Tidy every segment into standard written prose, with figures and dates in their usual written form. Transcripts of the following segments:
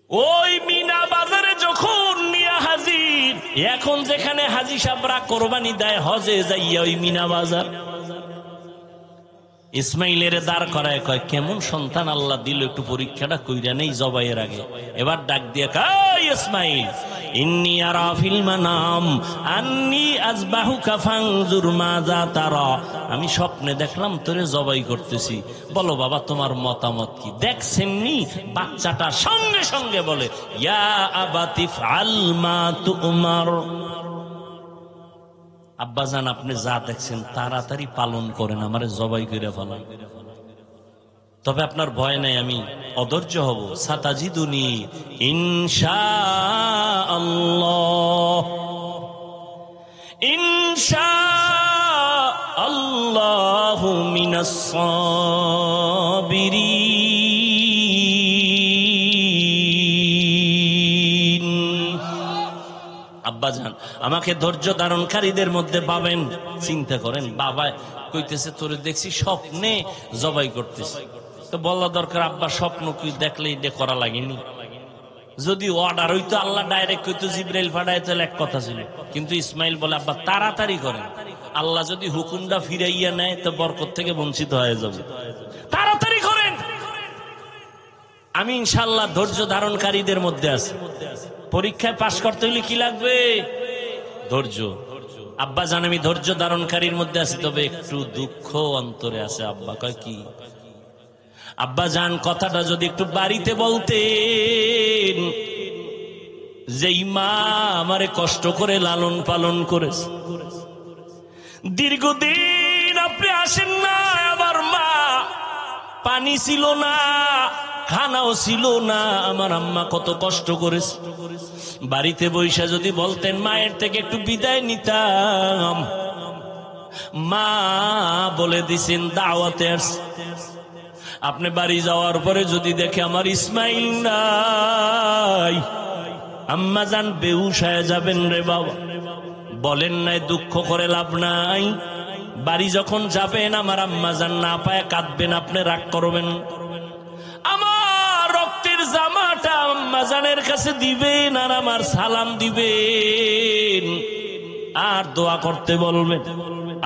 ওই মিনা বাজারে যখন মিয়া হাজির, এখন যেখানে হাজি সাবরা কোরবানি দেয় হজে যাইয়া ওই মিনা বাজার, ইসমাইলের দাঁড় করায় কয়, কেমন সন্তান আল্লাহ দিল, একটু পরীক্ষাটা কইরা নেই জবাইয়ের আগে। এবার ডাক দিয়ে কয়, ইসমাইল ইন্নী আরা ফিল মানাম আন্নী আযবাহুকা ফানজুর মাযা তারা, আমি স্বপ্নে দেখলাম তোরে জবাই করতেছি, বলো বাবা তোমার মতামত কি। দেখছেননি বাচ্চাটা সঙ্গে সঙ্গে বলে, ইয়া আবাতি ফাল মা তুমার, আব্বাজান আপনি যা দেখছেন তাড়াতাড়ি পালন করেন, আমারে জবাই করে ফেলান। তবে আপনার ভয় নাই, আমি অধৈর্য হব। সাতাজিদুনি ইনশাআল্লাহ, ইনশাআল্লাহু মিনাস সাবিরিন। আব্বাজান আমাকে ধৈর্য ধারণকারীদের মধ্যে পাবেন। চিন্তা করেন, বাবা কইতেছে তোরে দেখছি স্বপ্নে জবাই করতেছি, তো বলা দরকার আব্বা স্বপ্ন কি দেখলে এটা করা লাগেনি। যদি অর্ডার হইতো আল্লাহ ডাইরেক্ট কইতো জিবরাইল পাঠায় তাহলে এক কথা ছিল, কিন্তু ইসমাইল বলে আব্বা তাড়াতাড়ি করেন, আল্লাহ যদি হুকুমটা ফিরাইয়া নেয় তো বরকত থেকে বঞ্চিত হয়ে যাব, তাড়াতাড়ি করেন। আমি ইনশাআল্লাহ ধৈর্য ধারণকারীদের মধ্যে আছি। পরীক্ষায় পাশ করতে হলে কি লাগবে? ধৈর্য। আব্বা জান আমি ধৈর্য ধারণকারীর মধ্যে আছি, তবে একটু দুঃখ অন্তরে আছে। আব্বা কয় কি? আব্বা জান কথাটা যদি একটু বাড়িতে বলতেন, যেই মা আমারে কষ্ট করে লালন পালন করেছে, দীর্ঘদিন আপনি আসেন না, আমার মা পানি ছিল না, খানাও ছিল না, আমার আম্মা কত কষ্ট করেছে। বাড়িতে বৈশা যদি বলতেন, মায়ের থেকে একটু বিদায় নিতাম। মা বলে দিছেন দাওয়াতে আসছে, আপনি বাড়ি যাওয়ার পরে যদি দেখে আমার ইসমাইল নাই, আম্মা জান বেহুশ হয়ে যাবেন রে বাবা। বলেন নাই দুঃখ করে লাভ নাই, বাড়ি যখন যাবেন আমার আম্মা জান না পায় কাঁদবেন, আপনি রাগ করবেন। আমার রক্তের জামাটা আম্মা জানের কাছে দিবেন আর আমার সালাম দিবেন আর দোয়া করতে বলবেন।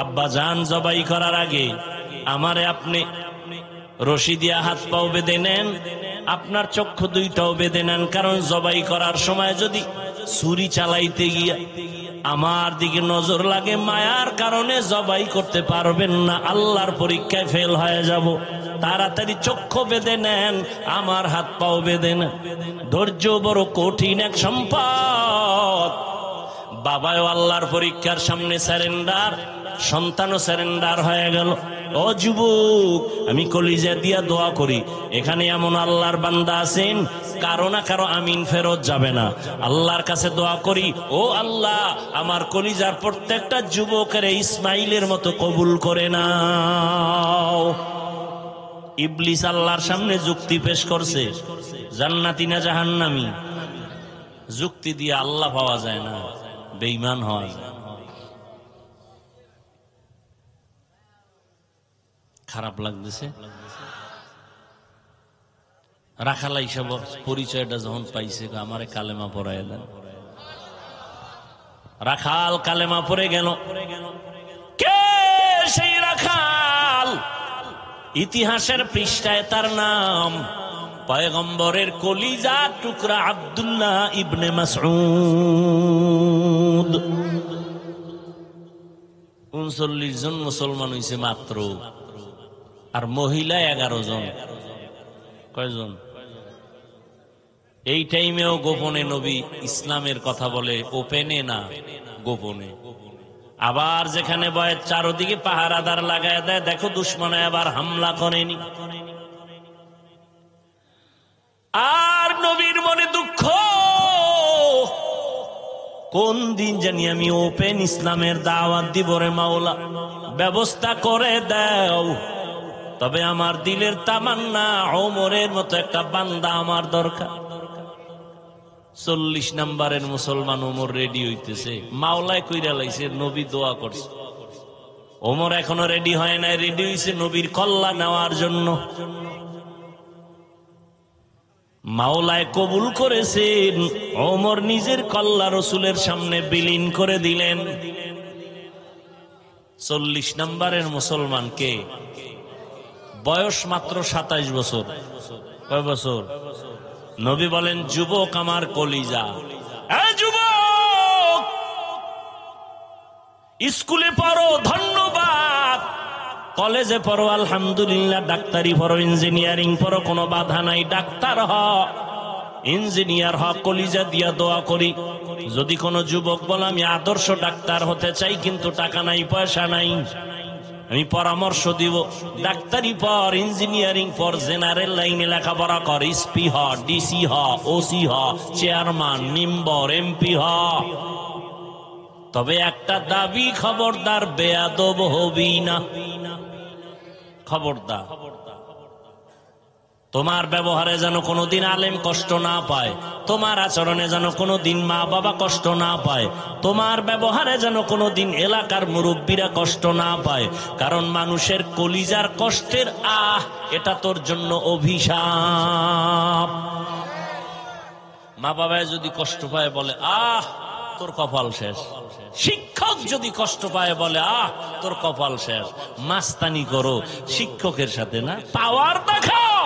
আব্বা জান জবাই করার আগে আমারে আপনি রশি দিয়া হাত পাও বেঁধে নেন, আপনার চক্ষু দুইটাও বেঁধে নেন, কারণ জবাই করার সময় যদি ছুরি চালাইতে গিয়া আমার দিকে নজর লাগে, মায়ার কারণে জবাই করতে পারবেন না, আল্লাহর পরীক্ষায় ফেল হয়ে যাব। তাড়াতাড়ি চক্ষু বেঁধে নেন, আমার হাত পাও বেঁধে নেন। ধৈর্য বড় কঠিন এক সম্পদ। বাবাও আল্লাহর পরীক্ষার সামনে স্যারেন্ডার, সন্তানও স্যারেন্ডার হয়ে গেল। ও যুবক, আমি কলিজা দিয়া দোয়া করি, এখানে এমন আল্লাহর বান্দা আছেন কারো না কারো আমিন ফেরত যাবে না। আল্লাহর কাছে দোয়া করি, ও আল্লাহ আমার কলিজার প্রত্যেকটা যুবকের ইসমাইলের মতো কবুল করে নাও। ইবলিস আল্লাহর সামনে যুক্তি পেশ করছে, জান্নাতি না জাহান্নামী। যুক্তি দিয়ে আল্লাহ পাওয়া যায় না, বেঈমান হয়। খারাপ লাগতেছে। রাখাল হিসাব পরিচয়টা যখন পাইছে, আমারে কালেমা পড়ায় দেন। রাখাল কালেমা পড়ে গেল। কে সেই রাখাল? ইতিহাসের পৃষ্ঠায় তার নাম পয়গম্বরের কলিজা টুকরা আব্দুল্লাহ ইবনে মাসউদ। 39 জন মুসলমান হয়েছে মাত্র, আর মহিলা 11 জন। কয়জন? এই টাইমেও গোপনে নবী ইসলামের কথা বলে, ওপেনে না, গোপনে। আবার যেখানে বয়ের চারদিকে পাহারাদার লাগায় দেয়, দেখো দুশ্মনে আবার হামলা করেনি। আর নবীর মনে দুঃখ, কোন দিন জানি আমি ওপেন ইসলামের দাওয়াত দিব রে মাওলা, ব্যবস্থা করে দাও। তবে আমার দিলের তামান্না ওমরের মতো একটা বান্দা আমার দরকার। 40 নম্বরের মুসলমান ওমর রেডি হইতেছে, মাওলায় কইরা লাইছে, নবী দোয়া করছে। ওমর এখনো রেডি হয় নাই, রেডি হইছে নবীর কল্লা নেওয়ার জন্য। মাওলায় কবুল করেছেন, ওমর নিজের কল্লা রসুলের সামনে বিলীন করে দিলেন। 40 নম্বরের মুসলমান কে? বয়স মাত্র 27 বছর। কয় বছর? নবী বলেন, যুবক আমার কলিজা, এই যুবক স্কুলে পড়ো ধন্যবাদ, কলেজে পড়ো আলহামদুলিল্লাহ, ডাক্তারি পড়ো, ইঞ্জিনিয়ারিং পড়ো, কোনো বাধা নাই, ডাক্তার হ, ইঞ্জিনিয়ার হ, কলিজা দিয়া দোয়া করি। যদি কোনো যুবক বলে আমি আদর্শ ডাক্তার হতে চাই কিন্তু টাকা নাই পয়সা নাই, আমি পরামর্শ দিব, ডাক্তারি পর, ইঞ্জিনিয়ারিং পর, জেনারেল লাইনে লেখাপড়া কর, এসপি হ, ডিসি হ, ওসি হ, চেয়ারম্যান, মেম্বার, এমপি হ। তবে একটা দাবি, খবরদার বেয়াদব হবি না, খবরদার। তোমার ব্যবহারে যেন কোনোদিন আলেম কষ্ট না পায়, তোমার আচরণে যেন কোনোদিন মা বাবা কষ্ট না পায়, তোমার ব্যবহারে যেন কোনোদিন এলাকার মুরব্বীরা কষ্ট না পায়। কারণ মানুষের কলিজার কষ্টের এটা তোর জন্য অভিশাপ। মা বাবায় যদি কষ্ট পায় বলে তোর কপাল শেষ। শিক্ষক যদি কষ্ট পায় বলে তোর কপাল শেষ। মাস্তানি করো শিক্ষকের সাথে না, পাওয়ার দেখাও।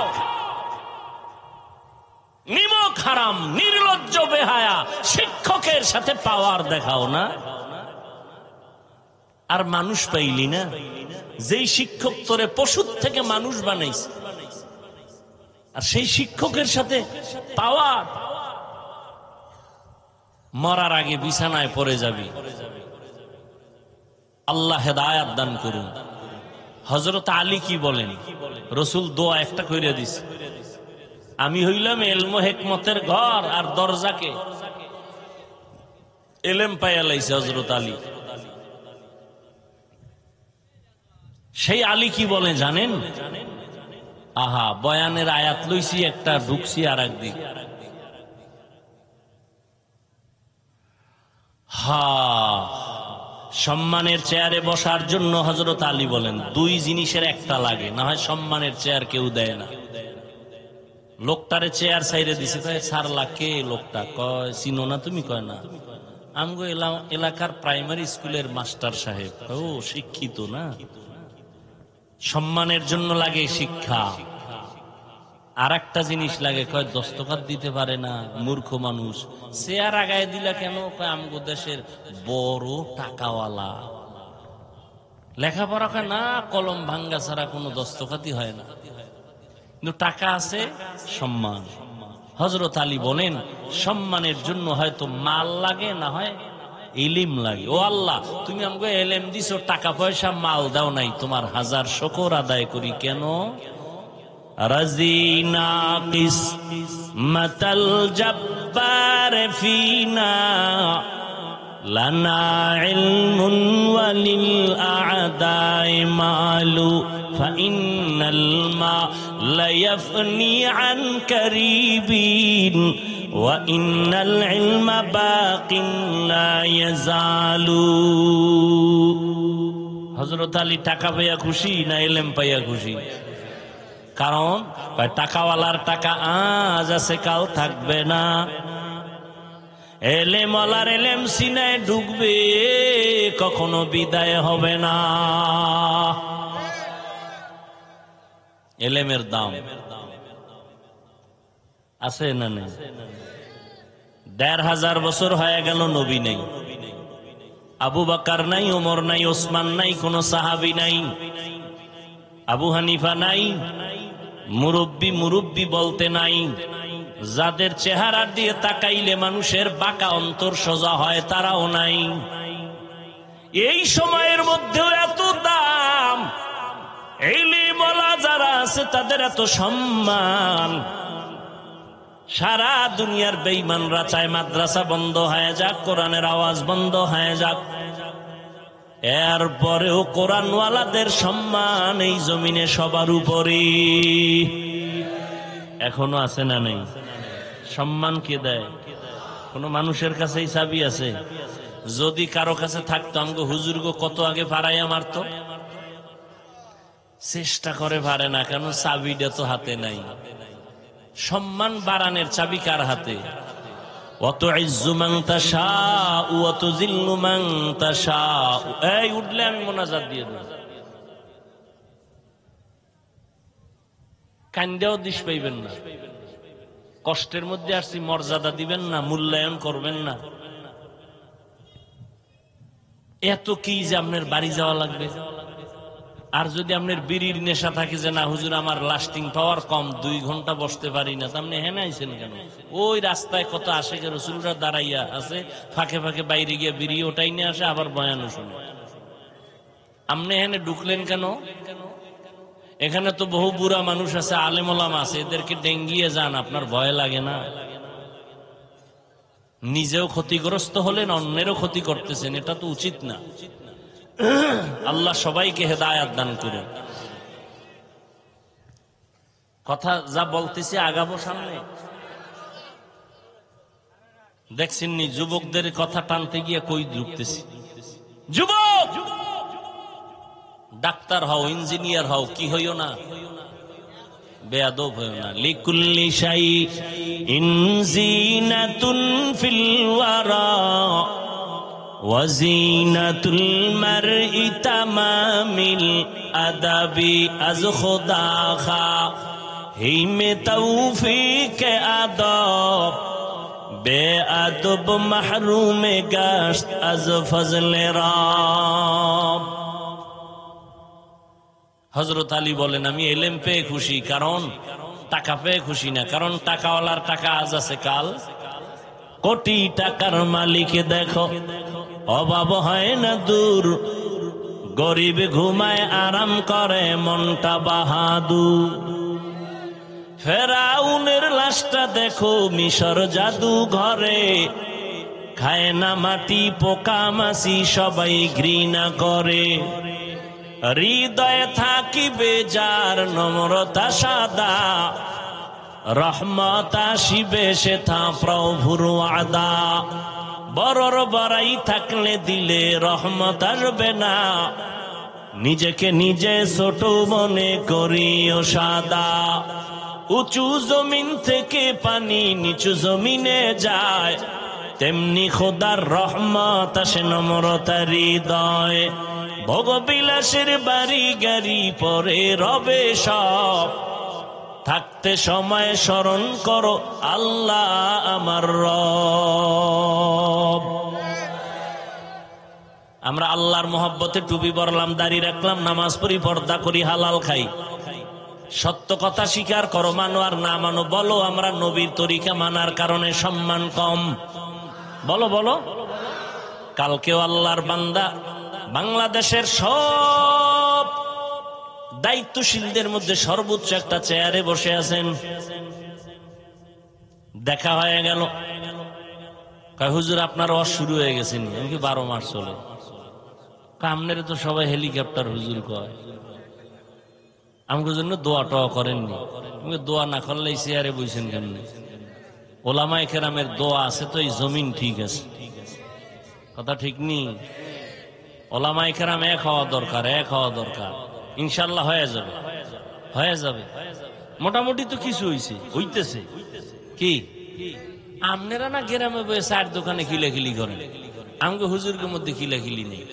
নিমক হারাম, নির্লজ্জ বেহায়া শিক্ষকের সাথে পাওয়ার দেখাও না। আর মানুষ পাইলি না, যেই শিক্ষক তোরে পশুর থেকে মানুষ বানাইছে, আর সেই শিক্ষকের সাথে পাওয়ার। মরার আগে বিছানায় পড়ে যাবি। আল্লাহ হেদায়াত দান করুন। হযরত আলী কি বলেন? রসুল দোয়া একটা কইরা দিছে, আমি হইলাম এলম হেকমতের ঘর, আর দরজাকে এলেম পাইয়া লাইছে হযরত আলী। সেই আলী কি বলে জানেন? বয়ানের আয়াত লইছি একটা, ঢুকছি আর একদিক। সম্মানের চেয়ারে বসার জন্য হযরত আলী বলেন, দুই জিনিসের একটা লাগে, না হয় সম্মানের চেয়ার কেউ দেয় না। লোকটারে চেয়ার সাইরে দিছে, কয় সারলা কে লোকটা? কয় চিনো না তুমি? কয় না, আমগো এলাকার প্রাইমারি স্কুলের মাস্টার সাহেব। ও শিক্ষিত না? সম্মানের জন্য লাগে শিক্ষা। আর একটা জিনিস লাগে, কয় দস্তখত দিতে পারে না, মূর্খ মানুষ। চেয়ার আগায় দিলা কেন? কয় আমগো দেশের বড় টাকাওয়ালা, লেখাপড়া কয় না, কলম ভাঙ্গা ছাড়া কোনো দস্তখতই হয় না, কিন্তু টাকা আছে, সম্মান। হযরত আলী বলেন, সম্মানের জন্য হয়তো মাল লাগে, না হয় ইলম লাগে। ও আল্লাহ, তুমি আমাকে এলেম দিছো, টাকা পয়সা মাল দাও নাই, তোমার হাজার শুকর আদায় করি। কেন? রাজিনা কিসমাতাল জব্বার ফিনা লানা ইলমুন ওয়ালিল আ'দাই মালু ফাইন্নাল মালা ইয়াফনি আন কারিবিন ওয়া ইন্নাল ইলমা বাকিন লা ইয়াজালু। হযরত আলী টাকা পাইয়া খুশি না ইলম পাইয়া খুশি? কারণ টাকাওয়ালার টাকা আজ আছে, কাল থাকবে না। এলেমওয়ালার এলেম সিনায় ঢুকবে, কখনো বিদায় হবে না। এলেমের দাম আছে না নেই? ১৫০০ বছর হয়ে গেল, নবী নেই, আবু বকর নাই, ওমর নাই, ওসমান নাই, কোন সাহাবী নাই, আবু হানিফা নাই, মুরব্বি বলতে নাই। যাদের চেহারা দিয়ে তাকাইলে মানুষের বাঁকা অন্তর সোজা হয়, তারাও নাই। এই সময়ের মধ্যেও এত দাম, ইলমওয়ালা যারা আছে তাদের এত সম্মান। সারা দুনিয়ার বেঈমানরা চায় মাদ্রাসা বন্ধ হয়ে যাক, কোরআনের আওয়াজ বন্ধ হয়ে যাক, এরপরেও কোরআনওয়ালাদের সম্মান এই জমিনে সবার উপরে এখনো আছে না নেই? সম্মান কে দেয়? কোন মানুষের কাছেই চাবি আছে? যদি কারো কাছে থাকতো, আমগো হুজুর গো কত আগে ভাড়াইয়া মারতো। চেষ্টা করে পারে না, কেন? চাবিটা তো হাতে নাই। সম্মান বাড়ানোর চাবি কার হাতে? ওয়াতুইজ্জু মান তাশাউ ওয়া তুযিল্লু মান তাশাউ। এই উঠলে আমি মোনাজাত দিয়ে দেব, কান্দেও দিশ পাইবেন না, কষ্টের মধ্যে আসছি, মর্যাদা দিবেন না, মূল্যায়ন করবেন না। এত কি যে আপনার বাড়ি যাওয়া লাগবে? আর যদি আপনার বিড়ির নেশা থাকে যে না হুজুর আমার লাস্টিং পাওয়ার কম, 2 ঘন্টা বসতে পারি না, আপনি হেনে আইছেন কেন? ওই রাস্তায় কত আশেকের রাসূলরা দাঁড়াইয়া আছে, ফাঁকে ফাঁকে বাইরে গিয়ে বিড়ি ওটাই নিয়ে আসে, আবার বয়ানও শুনে। আপনি হেনে ঢুকলেন কেন? এখানে তো বহু বুড়া মানুষ আছে, আলেম ওলামা আছে, এদেরকে ডেঙ্গিয়ে যান, আপনার ভয় লাগে না? নিজেও ক্ষতিগ্রস্ত হলেন, অন্যেরও ক্ষতি করতেছেন, এটা তো উচিত না। আল্লাহ সবাইকে হেদায়াত দান করুন। কথা যা বলতেছি আগাবো সামনে। দেখছেন নি যুবকদের কথা টানতে গিয়ে কই ঢুকতেছি। যুবক, ডাক্তার হও, ইঞ্জিনিয়ার হও, কি হইও না, বেয়াদব হইও না। লিকুল্লি শাইইন জিনাতুন ফিল ওয়ারা ওয়াজিনাতুল মারই তামামিল আদাবি আজ খুদা খা হিমে তৌফিক আদব বেআদব মাহরুমে গাশত আজ ফজলে রাব। হযরত আলী বলেন আমি এলেম পেয়ে খুশি, কারণ টাকা পেয়ে খুশি না, কারণ টাকাওয়ালার টাকা আজ আছে কাল। কোটি টাকার মালিক দেখো অভাব হয় না দূর, গরিব ঘুমায় আরাম করে মনটা বাহাদুর। ফেরাউনের লাশটা দেখো মিশর জাদু ঘরে, খায় না মাটি পোকা মাছি সবাই ঘৃণা করে। হৃদয়ে থাকিবে যার নম্রতা সাদা, রহমত আসিবে সেথা প্রভুর ওয়াদা। বড়র বড়াই থাকলে দিলে রহমত আসবে না, নিজেকে নিজে ছোট মনে করিও সাদা। উঁচু জমিন থেকে পানি নিচু জমিনে যায়, তেমনি খোদার রহমত আসে নম্রতার হৃদয়। ভোগবিলাসের বাড়ি গাড়ি পরে রবে সব, থাকতে সময় স্মরণ করো আল্লাহ আমার রব। আমরা আল্লাহর মহব্বতে টুপি পরলাম, দাড়ি রাখলাম, নামাজ পড়ি, পর্দা করি, হালাল খাই। সত্য কথা স্বীকার করো, মানো আর না মানো। বলো আমরা নবীর তরিকা মানার কারণে সম্মান কম? বলো বলো। কালকেও আল্লাহর বান্দা বাংলাদেশের সব দায়িত্বশীলদের মধ্যে সর্বোচ্চ একটা চেয়ারে বসে আছেন। দেখা হয়ে গেল, কয় হুজুর আপনার ওয়াজ শুরু হয়ে গেছেন? আমি কি 12 মাস চলে? আপনার তো সবাই হেলিকপ্টার হুজুর কয়, আমাকে জন্য দোয়া টোয়া করেননি? দোয়া না করলে এই চেয়ারে বইছেন কেন? ওলামায়ে কেরামের দোয়া আছে তো এই জমিন ঠিক আছে। কথা ঠিক নি? ওলামায়ে কেরাম এক হওয়া দরকার, এক হওয়া দরকার। ইনশাল্লাহ হয়ে যাবে, হয়ে যাবে। মোটামুটি তো কিছু হইছে, হইতেছে। কি আপনারা না গ্রামে বসে চায়ের দোকানে খিলাখিলি করেন, আমাকে হুজুরের মধ্যে খিলাখিলি নেই।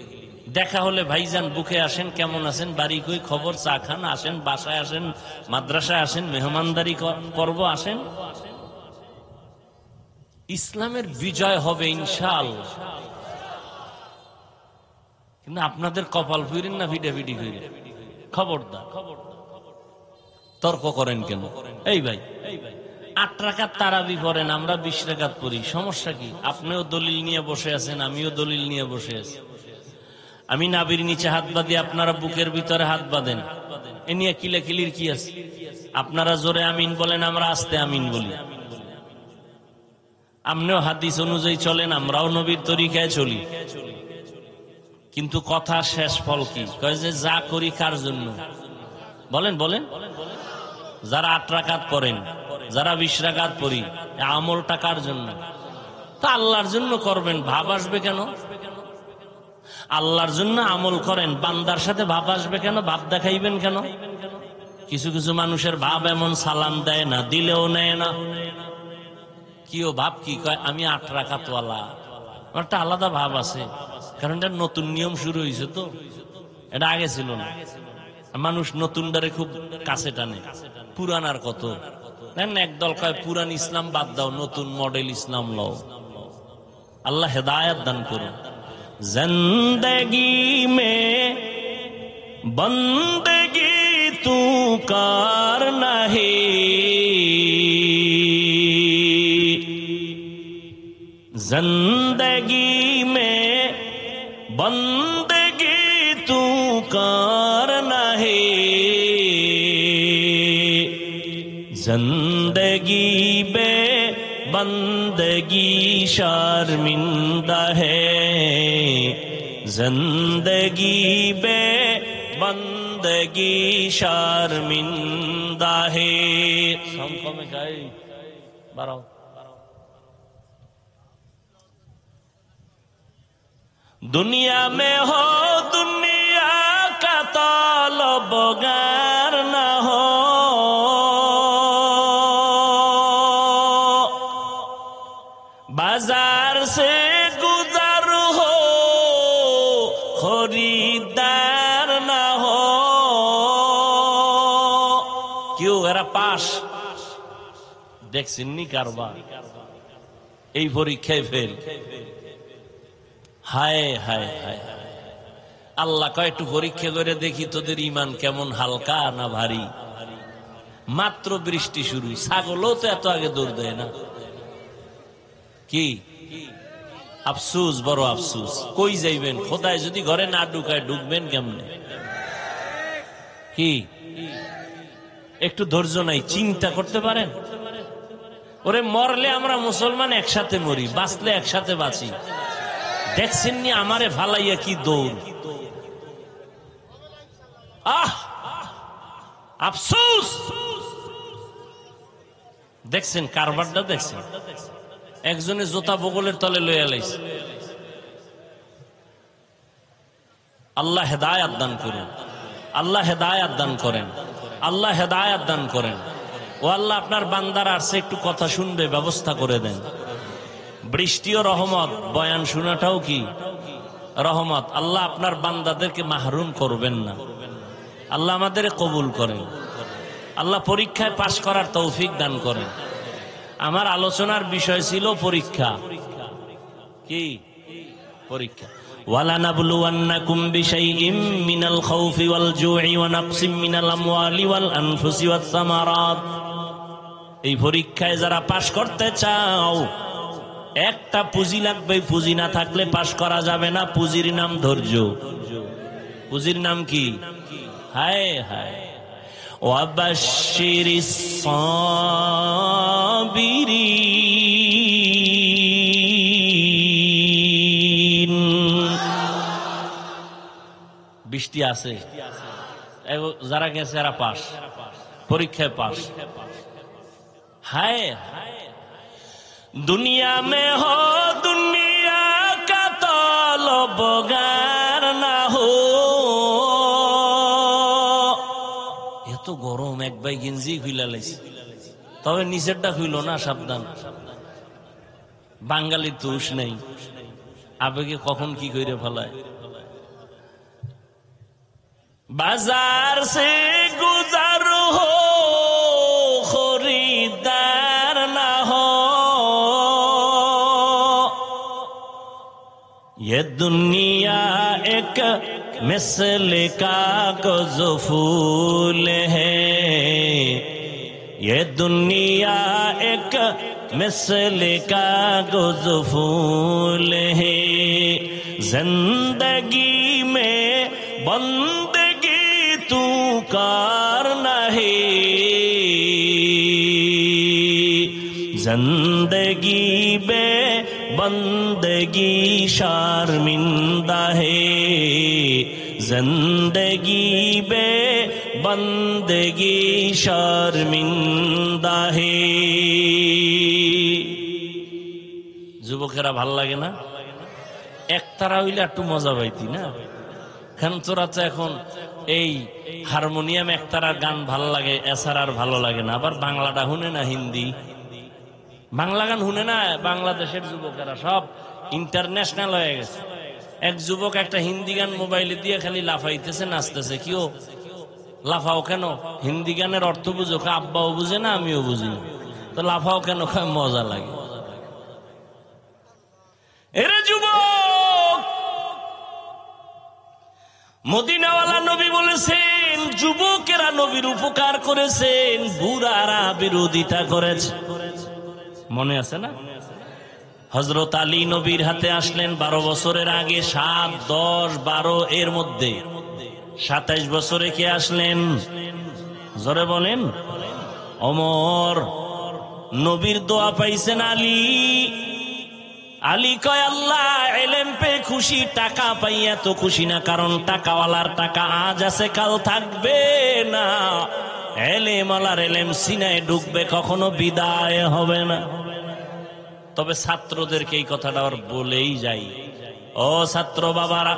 দেখা হলে ভাইজান বুকে আসেন, কেমন আছেন, বাড়ি কই, খবর, চা খান, আসেন, বাসায় আসেন, মাদ্রাসায় আসেন, মেহমানদারি করব, আসেন। ইসলামের বিজয় হবে ইনশাআল্লাহ। কিন্তু আপনাদের কপাল ফিরেন না ভিডাভিডি করে। খবরদার, তর্ক করেন কেন? এই ভাই 8 রাকাত তারাবি পড়েন, আমরা 20 রাকাত পড়ি, সমস্যা কি? আপনিও দলিল নিয়ে বসে আছেন, আমিও দলিল নিয়ে বসে আছি। আমি নাভির নিচে হাত বাঁধি, আপনারা বুকের ভিতরে হাত বাঁধেন, এ নিয়ে কিলাকিলির কি আছে? আপনারা জোরে আমিন বলেন, আমরা আস্তে আমিন বলি। আপনিও হাদিস অনুযায়ী চলেন, আমরাও নবীর তরিকায় চলি। কিন্তু কথা শেষ ফল কি? কয় যে যা করি কার জন্য? বলেন বলেন। যারা 8 রাকাত পড়েন, যারা 20 রাকাত পড়ি, আমলটা কার জন্য? তা আল্লাহর জন্য করবেন, ভাব আসবে কেন? আল্লাহর জন্য আমল করেন, বান্দার সাথে ভাব আসবে কেন? ভাব দেখাইবেন কেন? কিছু কিছু মানুষের ভাব এমন, সালাম দেয় না, দিলেও নেয় না। কিও ভাব কি কয়, আমি 8 রাকাতওয়ালা। একটা আলাদা ভাব আছে, কারণ এটা নতুন নিয়ম শুরু হয়েছে তো, এটা আগে ছিল না। মানুষ নতুনটারে খুব কাছে টানে, পুরানার কত একদল কয় পুরান ইসলাম বাদ দাও, নতুন মডেল ইসলাম লও। আল্লাহ হেদায়েত দান করুন। জিন্দেগি মে বন্দেগি তু করনা হে, जिंदगी में बंदगी तू करना है, जिंदगी बे बंदगी शर्मिंदा है, जिंदगी बे बंदगी शर्मिंदा है। सबको में गाई बाराओ। दुनिया में हो दुनिया का तलबगार न हो, बाजार से गुजर हो खरीदार न हो। क्यों एरा पास देखছিনি কারবার, এই পরীক্ষায় ফেল। হায় হায় হায়, আল্লাহ কয় একটু পরীক্ষা করে দেখি তোদের ইমান কেমন, হালকা না ভারী। মাত্র বৃষ্টি শুরু, ছাগলও তো এত আগে দৌড় দেয় না। কি আফসুস, বড় আফসুস। কই যাইবেন, খোদায় যদি ঘরে না ঢুকায় ঢুকবেন কেমনে? কি একটু ধৈর্য নাই, চিন্তা করতে পারেন? ওরে মরলে আমরা মুসলমান একসাথে মরি, বাঁচলে একসাথে বাঁচি। দেখছেন নি আমারে ফালাইয়া কি দৌড়। আহ আফসোস, দেখছেন কারবারটা, দেখছেন একজনে জোতা বগলের তলে লইয়া লাইছে। আল্লাহ হেদায়েত দান করুন, আল্লাহ হেদায়েত দান করেন, আল্লাহ হেদায়েত দান করেন। ও আল্লাহ, আপনার বান্দার আসছে একটু কথা শুনবে, ব্যবস্থা করে দেন। বৃষ্টিও রহমত, বয়ান শোনাটাও কি রহমত। আল্লাহ আপনার বান্দাদেরকে মাহরুম করবেন না। আল্লাহ আমাদের কবুল করেন। আল্লাহ পরীক্ষায় পাশ করার তৌফিক দান করেন। আমার আলোচনার বিষয় ছিল পরীক্ষা। কি পরীক্ষা? ওয়ালানাবলুওয়ান্নাকুম বিশাইইম মিনাল খাউফি ওয়াল জুই ওয়া নাকসিম মিনাল আমওয়ালি ওয়াল আনফুসি ওয়াস সামারাত। এই পরীক্ষায় যারা পাশ করতে চাও, একটা পুঁজি লাগবে। পুঁজি না থাকলে পাশ করা যাবে না। পুঁজির নাম ধৈর্য। পুঁজির নাম কি? হায় হায়। ওয়াবাশশিরিস সাবিরিন। বৃষ্টি আছে, যারা গেছে এরা পাস, পরীক্ষায় পাস। হায় হায়। दुनिया में हो दुनिया का तलबगार ना हो। এত গরম, এক ভাই গেঞ্জি খুইলা লাইছে, তবে নিচেরটা খুইল না, সাবধান। বাঙালির দোষ নেই, আবেগে কখন কি কইরে ফেলায়। বাজার সে গুজার হো খরিদার না হো, ये दुनिया एक मिसल कागज फूल है, ये दुनिया एक मिसल कागज फूल है, जिंदगी में बंदगी तू करना है, जिंदगी में बंदगी शर्मिंदा है, जिंदगी बे बंदगी शर्मिंदा है। যুবকেরা ভাল লাগে না? একতারা হইলে একটু মজা পাইতি না? কারণ তোরা তো এখন এই হারমোনিয়াম একতারার গান ভালো লাগে, এছাড়া আর ভালো লাগে না। আবার বাংলাটা শুনে না, হিন্দি বাংলা গান শুনে না। বাংলাদেশের যুবকেরা সব ইন্টারন্যাশনাল হয়ে গেছে। এক যুবক একটা হিন্দি গান মোবাইলে দিয়ে খালি লাফাইতেছে, নাচতেছে। কিও লাফাও কেন? হিন্দি গানের অর্থ বুঝো? আব্বাও বুঝে না, আমিও বুঝি না, তো লাফাও কেন? মজা লাগে। এরে যুবক, মদিনাওয়ালা নবী বলেছেন যুবকেরা নবীর উপকার করেছেন, বুড়ারা বিরোধিতা করেছে। মনে আছে না? হযরত আলী নবীর হাতে আসলেন 12 বছরের আগে। 7, 10, 12 এর মধ্যে 27 বছরে কে আসলেন? জোরে বলেন। ওমর। নবীর দোয়া পাইছেন আলী। আলী কয়, আল্লাহ এলেম পেয়ে খুশি, টাকা পাইয়া তো খুশি না, কারণ টাকাওয়ালার টাকা আজ আছে কাল থাকবে না। এলেমওয়ালার এলেম সিনায় ঢুকবে, কখনো বিদায় হবে না। তবে ছাত্রদেরকে এই কথাটা আবার বলেই যাই, ও ছাত্র বাবারা,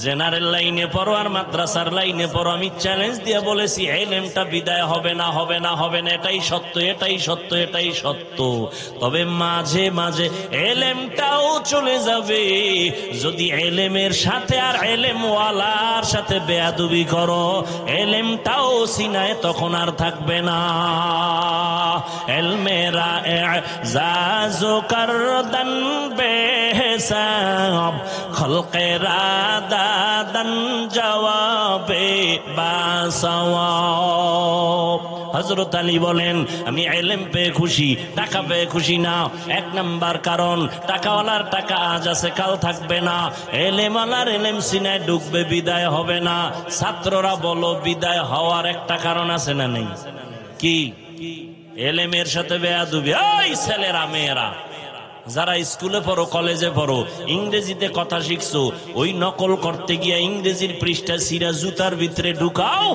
জেনারেল লাইনে পড়ো আর মাদ্রাসার লাইনে পড়ো, আমি চ্যালেঞ্জ দিয়ে বলেছি এলেমটা বিদায় হবে না, হবে না, হবে না। এটাই সত্য, এটাই সত্য, এটাই সত্য। তবে মাঝে মাঝে এলেমটাও চলে যাবে। যদি এলেমের সাথে আর এলেমওয়ালার সাথে বেয়াদবি করো, এলেমটাও সিনায় তখন আর থাকবে না। এলমেরা এজাজো করদন বেহিসাব, খলকেরা দাদান জবাবে বাসওয়াব। হযরত আলী বলেন, আমি ইলম পেয়ে খুশি, টাকা পেয়ে খুশি না। 1 নাম্বার কারণ, টাকাওয়ালার টাকা আজ আছে কাল থাকবে না। এলেমওয়ালার এলেম সিনায় ঢুকবে, বিদায় হবে না। ছাত্ররা বলো, বিদায় হওয়ার একটা কারণ আছে না নেই? কি? এলেমের সাথে বেয়াদবি। ওই ছেলেরা, মেয়েরা যারা স্কুলে পড়ো, কলেজে পড়ো, ইংরেজিতে কথা শিখছো, ওই নকল করতে গিয়া ইংরেজির পৃষ্ঠা সিরা জুতার ভিতরে ঢুকাও।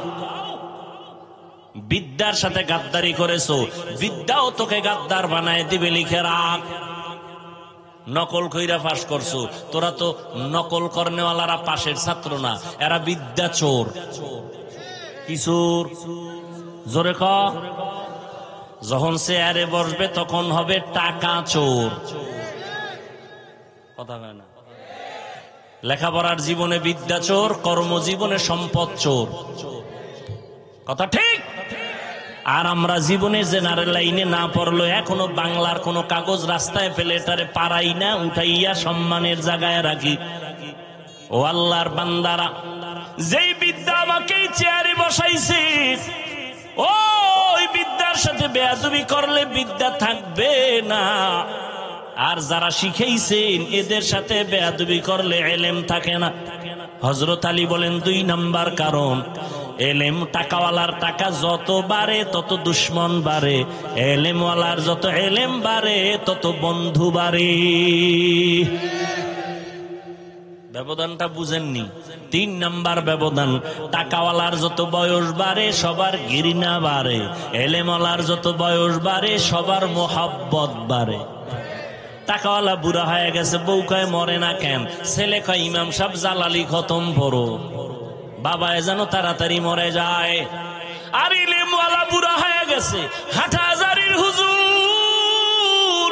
বিদ্যার সাথে গাদ্দারি করেছো, বিদ্যাও তোকে গাদ্দার বানায় দিবে, লিখে রাখ। নকল কইরা পাস করছো, তোরা তো নকল করনেওয়ালারা পাশের ছাত্র না, এরা বিদ্যা চোর। কি চোর? জোরে ক। যখন চেয়ারে বসবে তখন হবে টাকা চোর। কথা হয় না? লেখাপড়ার জীবনে বিদ্যা চোর, কর্মজীবনে সম্পদ চোর। কথা ঠিক? আর আমরা জীবনে জেনারেল লাইনে না পড়লো, এখনো বাংলার কোন কাগজ রাস্তায় পেলে এটারে পারাই না, উঠাইয়া সম্মানের জায়গায় রাখি। ও আল্লাহর বান্দারা, যেই বিদ্যা আমাকে চেয়ারে বসাইছে, ওই বিদ্যার সাথে বেয়াদবি করলে বিদ্যা থাকবে না। আর যারা শিখাইছেন এদের সাথে বেয়াদবি করলে এলেম থাকে না। হযরত আলী বলেন 2 নাম্বার কারণ, এলেম, টাকাওয়ালার টাকা যত বাড়ে তত দুশ্মন বাড়ে, এলেমওয়ালার যত এলেম বাড়ে তত বন্ধু বাড়ে। ব্যবধানটা বুঝেননি? 3 নাম্বার ব্যবধান, টাকাওয়ালার যত বয়স বাড়ে সবার ঘৃণা বাড়ে, এলেমওয়ালার যত বয়স বাড়ে সবার মোহাব্বত বাড়ে। টাকাওয়ালা বুড়া হয়ে গেছে, বউ কয় মরে না কেন, ছেলে কয় ইমাম সাহেব জালালি খতম পড়ো, বাবা যেন তাড়াতাড়ি মরে যায়। আর ইলেমওয়ালা বুড়া হয়ে গেছে, হাটহাজারীর হুজুর,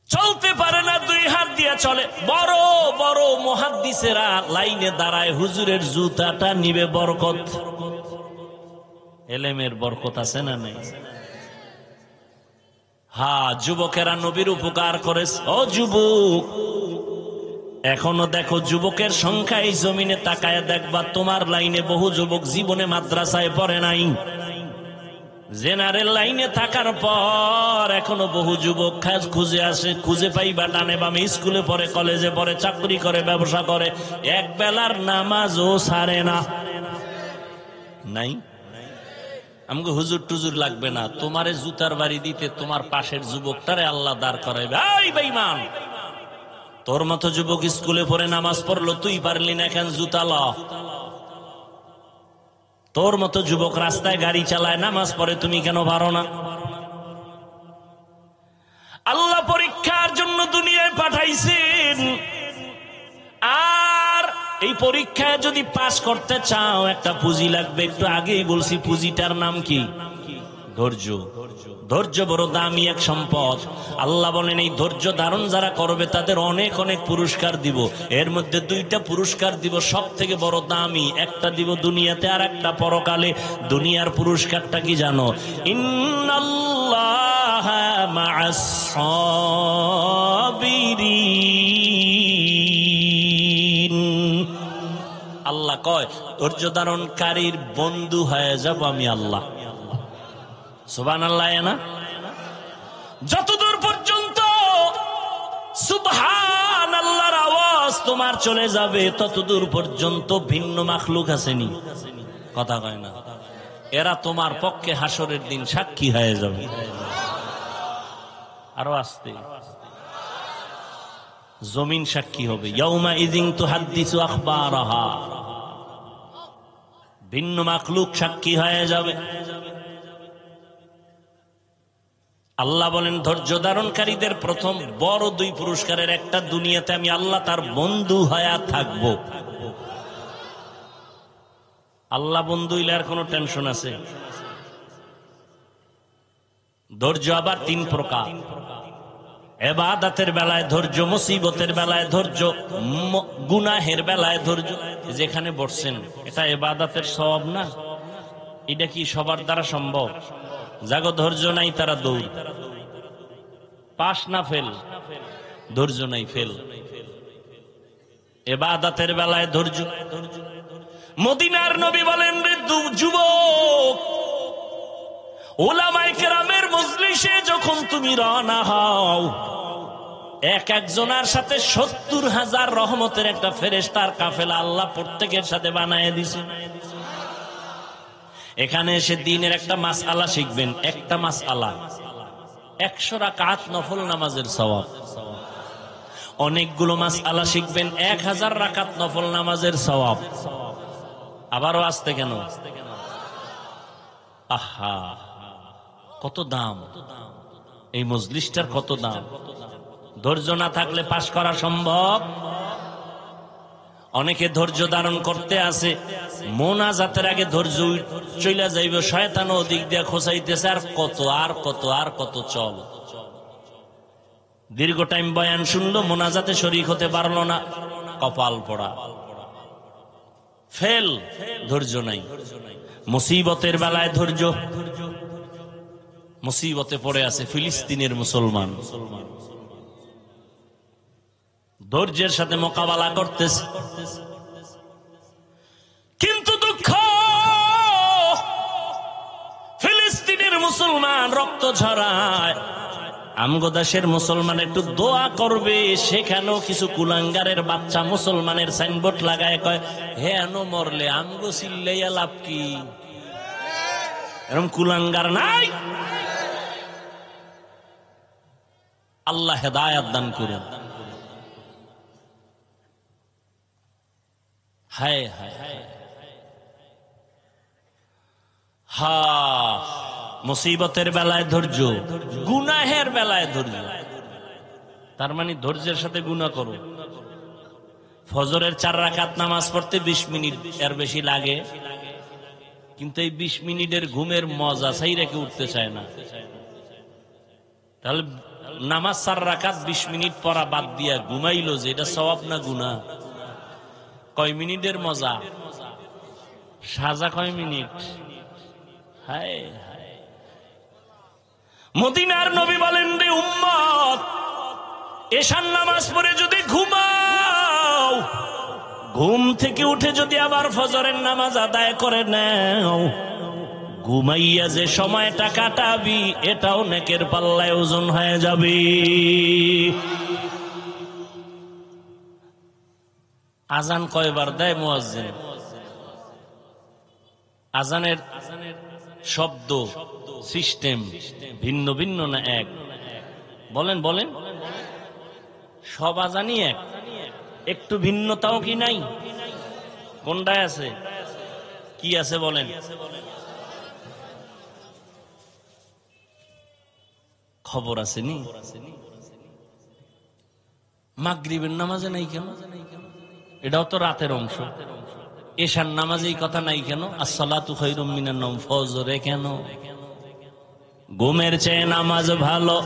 চলতে পারে না, 2 হাত দিয়ে চলে। বড় বড় মুহাদ্দিসেরা লাইনে দাঁড়ায়, হুজুরের জুতাটা নিবে বরকত। এলেমের বরকত আছে না নেই? হ্যাঁ, যুবকেরা নবীর উপকার করেছে। ও যুবক, এখনো দেখো যুবকের সংখ্যা, এই জমিনে তাকায় দেখবা তোমার লাইনে বহু যুবক জীবনে মাদ্রাসায় পড়ে নাই। জেনারেল লাইনে থাকার পর এখনো বহু যুবক খুঁজে আসে, খুঁজে পাইবা ডানে বামে, স্কুলে পড়ে, কলেজে পড়ে, চাকরি করে, ব্যবসা করে, এক বেলার নামাজও ছাড়ে না। নাই? আমাকে হুজুর টুজুর লাগবে না, তোমারে জুতার বাড়ি দিতে তোমার পাশের যুবকটারে আল্লাহ দাঁড় করাইবে। এই বেঈমান, তোর মতো যুবক স্কুলে পড়ে নামাজ পড়লো, তুই পারলি না কেন জুতা ল? তোর মতো যুবক রাস্তায় গাড়ি চালায়, নামাজ পড়ে, তুমি কেন পারো না? আল্লাহ পরীক্ষার জন্য দুনিয়ায় পাঠাইছেন। এই পরীক্ষায় যদি পাস করতে চাও একটা পুঁজি লাগবে। একটু আগেই বলছি পুঁজিটার নাম কি? ধৈর্য। ধৈর্য বড় দামি এক সম্পদ। আল্লাহ বলেন এই ধৈর্য ধারণ যারা করবে তাদের অনেক অনেক পুরস্কার দিব। এর মধ্যে দুইটা পুরস্কার দিব সব থেকে বড় দামি, একটা দিব দুনিয়াতে আর একটা পরকালে। দুনিয়ার পুরস্কারটা কি জানো? ইন্নাল্লাহা মা'আস সাবিরিন। আল্লাহ কয় ধৈর্য ধারণকারীর বন্ধু হয়ে যাব আমি আল্লাহ। সুবহানাল্লাহ। না যতদূর পর্যন্ত সুবহানাল্লাহর আওয়াজ তোমার চলে যাবে ততদূর পর্যন্ত ভিন্ন মাখলুক আসেনি, কথা কয় না, এরা তোমার পক্ষে হাসরের দিন সাক্ষী হয়ে যাবে। আরো আসতে জমিন সাক্ষী হবে। ইয়াউমা ইযিন তুহাদ্দিসু আখবারাহা। ভিন্ন মাখলুক সাক্ষী হয়ে যাবে। আল্লাহ বলেন ধৈর্য ধারণকারীদের প্রথম বড় দুই পুরস্কারের একটা দুনিয়াতে আমি আল্লাহ তার বন্ধু হয়ে থাকবো। আল্লাহ বন্ধু হইলে আর কোনো টেনশন আছে? ধৈর্য আবার তিন প্রকার। ইবাদতের বেলায় ধৈর্য, মুসিবতের বেলায় ধৈর্য, গুনাহের বেলায় ধৈর্য। যেখানে বসছেন এটা ইবাদতের সওয়াব না? এটা কি সবার দ্বারা সম্ভব? যাগো ধৈর্য নাই তারা দৌড়, পাস না ফেল, ধৈর্য নাই ফেল। ইবাদতের বেলায় ধৈর্য। মদিনার নবী বলেন রে যুবক, উলামায়ে কেরামের মজলিসে যখন তুমি রওনা হও, এক একজনের সাথে ৭০,০০০ রহমতের একটা ফেরেশতার কাফেলা আল্লাহ প্রত্যেকের সাথে বানায় দিছে। এখানে এসে দিনের একটা মাসআলা শিখবেন। একটা মাসআলা ১০০ রাকাত নফল নামাজের সওয়াব। অনেকগুলো মাসআলা শিখবেন ১০০০ রাকাত নফল নামাজের সওয়াব। আবারও আসতে কেন? আহা কত দাম এই মজলিসটার, কত দাম। ধৈর্য না থাকলে পাশ করা সম্ভব? অনেকে ধৈর্য ধারণ করতে আছে, মোনাজাতের আগে ধৈর্য চইলা যাইবে, শয়তান ওদিক দিয়ে খোঁচাইতেছে আর কত আর কত আর কত চল। দীর্ঘ টাইম বয়ান শুনলো, মোনাজাতে শরীক হতে পারলো না, কপাল পড়া, ফেল, ধৈর্য নাই। মুসিবতের বেলায় ধৈর্য। মুসিবতে পড়ে আছে ফিলিস্তিনের মুসলমান, ধৈর্যের সাথে মোকাবেলা করতেছে। কিন্তু দুঃখ, ফিলিস্তিনের মুসলমান রক্ত ঝরায়। আমগো দেশের মুসলমান একটু দোয়া করবে, সেখানেও কিছু কুলাঙ্গারের বাচ্চা মুসলমানের সাইনবোর্ড লাগায় কয় হেন মরলে আমগো চিল্লাইয়া লাভ কি? এরকম কুলাঙ্গার নাই। আল্লাহ হেদায়াত দান করুন। হায় হায় হা, মুসিবতের বেলায় ধৈর্য, গুনাহের বেলায় ধৈর্য। তার মানে ধৈর্যের সাথে গুনাহ করো। ফজরের 4 রাকাত নামাজ পড়তে 20 মিনিট এর বেশি লাগে, কিন্তু এই 20 মিনিটের ঘুমের মজা সেই রেখে উঠতে চায় না। তাহলে নামাজ 4 রাকাত 20 মিনিট পড়া বাদ দিয়া ঘুমাইলো যে, এটা সওয়াব না গুনাহ? কয় মিনিটের মজা, সাজা কয় মিনিট। হায় হায়। মদিনার নবী বলেন রে উম্মত, এশার নামাজ পড়ে যদি ঘুমাও, ঘুম থেকে উঠে যদি আবার ফজরের নামাজ আদায় করে নাও, ঘুমাইয়া যে সময়টা কাটাবি এটাও নেকের পাল্লায় ওজন হয়ে যাবে। আজান কয়বার দেয় মুয়াজ্জিন? আজানের শব্দ সিস্টেম ভিন্ন ভিন্ন না এক? বলেন বলেন। সব আজানই এক, একটু ভিন্নতাও কি নাই? কোনটায় আছে? কি আছে বলেন? খবর আছে নি? মাগরিবের নামাজে নাই কেন? এটাও তো রাতের অংশ। এশার নামাজে এই কথা নাই কেন? আসসালাতু খায়রুম মিনান নাওম, ফজরে কেন? ঘুমের চেয়ে নামাজ ভালো।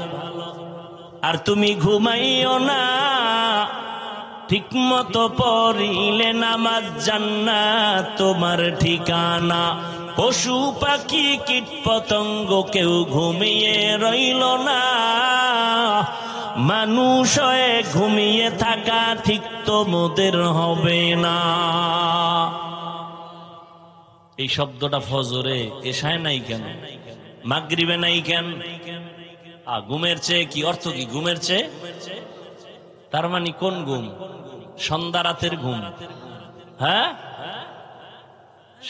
আর তুমি ঘুমাইও না, ঠিক মতো পড়িলে নামাজ জান্নাত তোমার ঠিকানা। পশু পাখি কীট পতঙ্গ কেউ ঘুমিয়ে রইল না, মানুষ হয়ে ঘুমিয়ে থাকা ঠিক তোমাদের হবে না। এই শব্দটা ফজরে, এশায় নাই কেন? মাগরিবে নাই কেন? ঘুমের চেয়ে কি অর্থ? কি ঘুমের চেয়ে? তার মানে কোন ঘুম? সন্ধ্যা রাতের ঘুম। হ্যাঁ,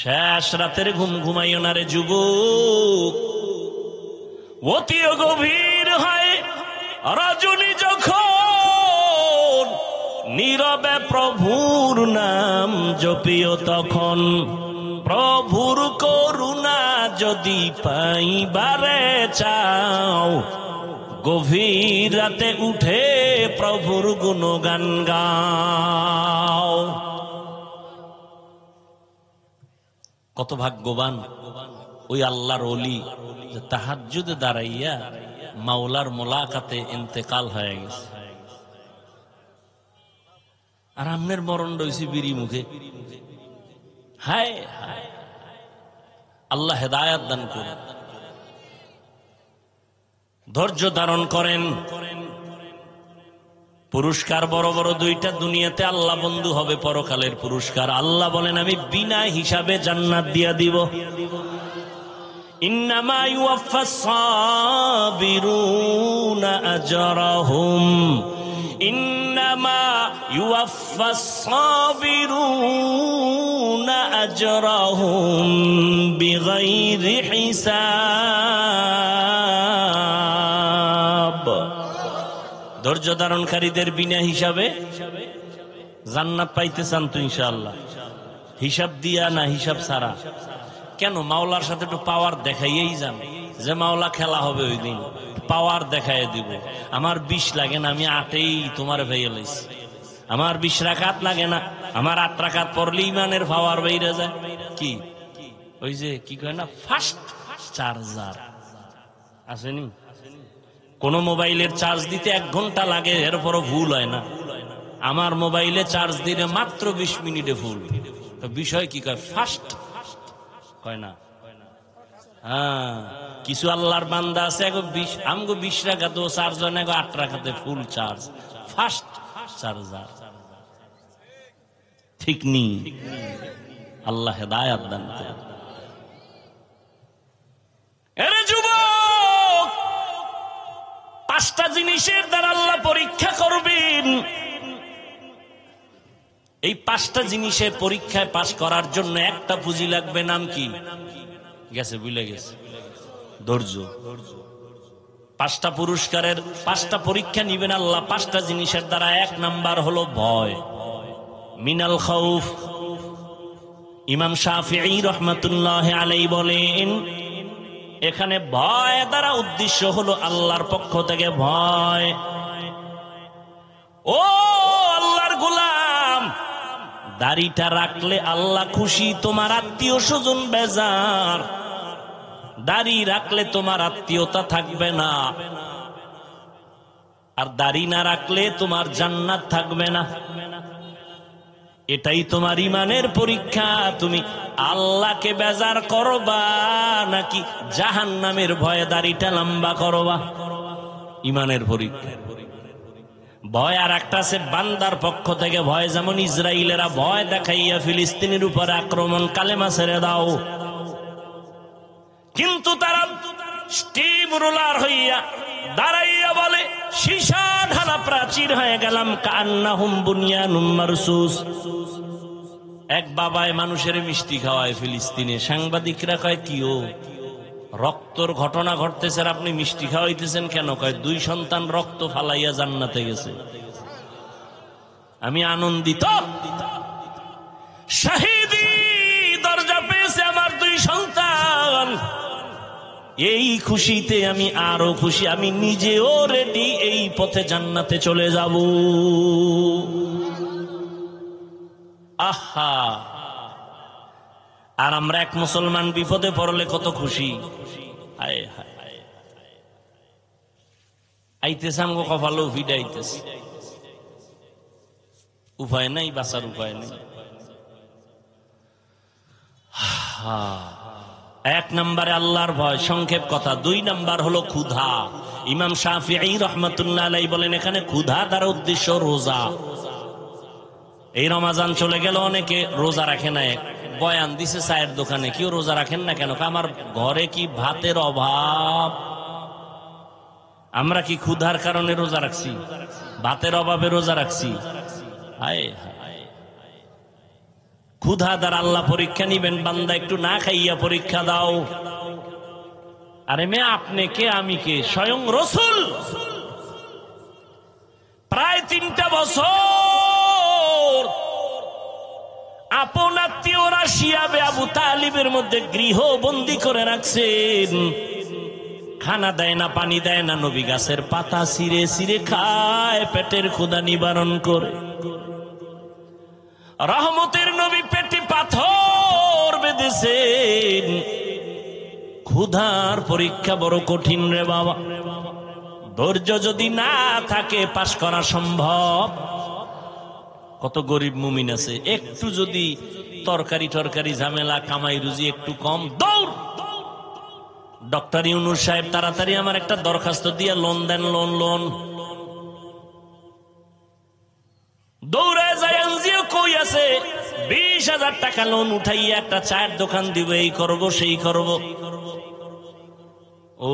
শেষ রাতের ঘুম ঘুমাইও না রে যুবক। অতি গভীর হয় রজনী যখন, নীরবে প্রভুর নাম জপিও তখন। প্রভুর করুণা যদি পাইবারে চাও, গভীর রাতে উঠে প্রভুর গুণগান গাও। কত ভাগ্যবান ওই আল্লাহর ওলি যে তাহাজ্জুদে দাঁড়াইয়া মাওলার মোলাকাতে ইন্তেকাল হয়ে গেছে। আর আমনের মরণ রয়েছে বিড়ি মুখে। হায় হায়, আল্লাহ হেদায়াত দান করুন। ধৈর্য ধারণ করেন। পুরস্কার বড় বড় দুইটা দুনিয়াতে আল্লাহ বন্ধু হবে, পরকালের পুরস্কার। আল্লাহ বলেন আমি বিনা হিসাবে জান্নাত দিয়া দিব। ইন্নামা ইউওয়াফাস সাবিরুনা আজরাহুম, ইন্নামা ইউওয়াফাস সাবিরুনা আজরাহুম বিগাইরি হিসাব। ধৈর্য ধারণকারীদের বিনা হিসাবে জান্নাত পাইতে চান তো ইনশাআল্লাহ? হিসাব দিয়া না হিসাব ছাড়া? কেন? মাওলার সাথে একটু পাওয়ার দেখাইয়েই যান, যে মাওলা খেলা হবে ওই দিন, পাওয়ার দেখাই দিব। আমার 20 লাগে না, আমি 8এই তোমার ভাইয়া লাইছি। আমার 20 রাকাত লাগে না, আমার 8 রাকাত পড়লে ইমানের পাওয়ার বাইরে যায়। কি ওই যে কি কয় না, ফাস্ট চার্জার আসেনি? কোন মোবাইলের চার্জ দিতে 1 ঘন্টা লাগে, এরপরও ভুল হয় না। আমার মোবাইলে চার্জ দিলে মাত্র 20 মিনিটে ফুল। তো বিষয় কি কয়? ফাস্ট কয় না? হ্যাঁ, কিছু আল্লাহর বান্দা আছে আমগো 20 রাকাতে চার্জ হয় না, 8 রাকাতে ফুল চার্জ। ফাস্ট চার্জার ঠিক নি? আল্লাহ হেদায়াত দান করেন। এরে যুবক, 5টা জিনিসের দ্বারা আল্লাহ পরীক্ষা করবেন। এই 5টা জিনিসের পরীক্ষায় পাশ করার জন্য একটা পুঁজি লাগবে। নাম কি? গেছে, ভুলে গেছে। ধৈর্য। 5টা পুরস্কারের 5টা পরীক্ষা নিবেন আল্লাহ 5টা জিনিসের দ্বারা। 1 নাম্বার হলো ভয়, মিনাল খাউফ। ইমাম শাফিঈ রাহমাতুল্লাহি আলাইহি বলেন, এখানে ভয় দ্বারা উদ্দেশ্য হলো আল্লাহর পক্ষ থেকে ভয়। ও আল্লাহর গোলাম, দাড়িটা রাখলে আল্লাহ খুশি, তোমার আত্মীয় স্বজন বেজার। দাড়ি রাখলে তোমার আত্মীয়তা থাকবে না, আর দাড়ি না রাখলে তোমার জান্নাত থাকবে না। এটাই তোমার ইমানের পরীক্ষা। তুমি আল্লাহকে বেজার করবা নাকি জাহান্নামের ভয়ে দাড়িটা লম্বা করবা? ইমানের পরীক্ষা। ভয় আর একটা আছে বান্দার পক্ষ থেকে ভয়। যেমন ইসরায়েলেরা ভয় দেখাইয়া ফিলিস্তিনের উপরে আক্রমণ, কালেমা ছেড়ে দাও, কিন্তু তারা স্টিম রোলার হইয়া দাঁড়াইয়া বলে সীসা ঢালা প্রাচীর হয়ে গেলাম, কান্নাহুম বুনিয়ানুম মারসুস। এক বাবায় মানুষের মিষ্টি খাওয়ায় ফিলিস্তিনে। সাংবাদিকরা কয় কিও রক্তর ঘটনা ঘটতেছে, আর আপনি মিষ্টি খাওয়াইতেছেন কেন? কয় 2 সন্তান রক্ত ফালাইয়া জান্নাতে গেছে। আমি আনন্দিত, শাহিদি দরজা পেয়েছে আমার 2 সন্তান। এই খুশিতে আমি আরো খুশি, আমি নিজেও রেডি, এই পথে জান্নাতে চলে যাব। আহা, আর আমরা এক মুসলমান বিপদে পড়লে কত খুশি। হায় হায়, আইতেছে আমগো কপালে ভিড় আইতেছে, উপায় নাই, বাঁচার উপায় নেই। এক নম্বরে আল্লাহর ভয়, সংক্ষেপ কথা। দুই নাম্বার হলো ক্ষুধা। ইমাম শাফিঈ রাহমাতুল্লাহ আলাইহি বলেন এখানে ক্ষুধা দ্বারা উদ্দেশ্য রোজা। এই রমাজান চলে গেল, অনেকে রোজা রাখে না। বয়ান দিছে চায়ের দোকানে, কেউ রোজা রাখেন না কেন? আমার ঘরে কি ভাতের অভাব? আমরা কি ক্ষুধার কারণে রোজা রাখছি? ভাতের অভাবে রোজা রাখছি? হায় হায়, ক্ষুধা দ্বারা আল্লাহ পরীক্ষা নিবেন। বান্দা একটু না খাইয়া পরীক্ষা দাও। আরে মেয়ে, আপনি কে আমি কে? স্বয়ং রসুল প্রায় 3টা বছর আপন আত্মীয়রা শিয়াবে আবু তালিবের মধ্যে গৃহবন্দী করে রাখছেন। খানা দেয় না, পানি দেয় না, নবী গাছের পাতা ছিঁড়ে ছিঁড়ে খায় পেটের ক্ষুধা নিবারণ করে। রহমতের নবী পেটে পাথর বেঁধেছেন। ক্ষুধার পরীক্ষা বড় কঠিন রে বাবা। ধৈর্য যদি না থাকে পাশ করা সম্ভব। কত গরিব মুমিন আছে, একটু যদি তরকারি ঝামেলা, কামাই রুজি একটু কম, দৌড়। ডক্টর ইউনূস সাহেব তাড়াতাড়ি আমার একটা দরখাস্ত দিয়ে লোন দেন, লোন। দৌড়ে যায়, এনজিও কই আছে, 20,000 টাকা লোন উঠাইয়া একটা চায়ের দোকান দিব, এই করব সেই করব।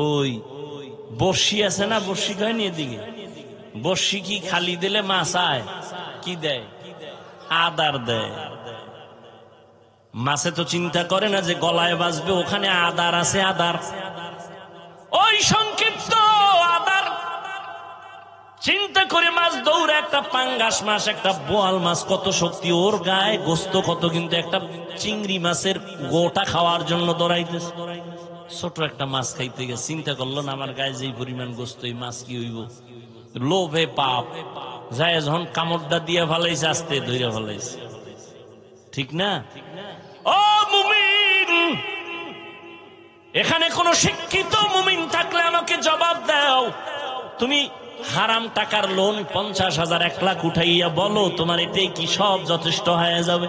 ওই বর্ষি আছে না, বর্ষি কয়নি এদিকে? বর্ষি কি খালি দিলে মাছ আয়? কি দেয়? আদার দেয়। মাছে তো চিন্তা করে না যে গলায় বাজবে, ওখানে আদার আছে, আদার। ওই সংক্ষিপ্ত আদার চিন্তা করে মাছ দৌড়ে, একটা পাঙ্গাস মাছ, একটা বোয়াল মাছ, কত শক্তি ওর গায়ে, গোস্ত কত, কিন্তু একটা চিংড়ি মাছের গোটা খাওয়ার জন্য দৌড়াইতেছে। ছোট একটা মাছ খাইতে গেছে, চিন্তা করলো না আমার গায়ে যেই পরিমাণ গোস্ত, এই মাছ কি হইব? লোভে পাপ যায়, যখন কামড়টা দিয়ে ফেলাইছে, আস্তে ধরে ফেলাইছে। ঠিক না? ও মুমিন, এখানে কোন শিক্ষিত মুমিন থাকলে আমাকে জবাব দাও। তুমি হারাম টাকার লোন 50,000 1 লাখ উঠাইয়া বলো তোমার এটাই কি সব যথেষ্ট হয়ে যাবে?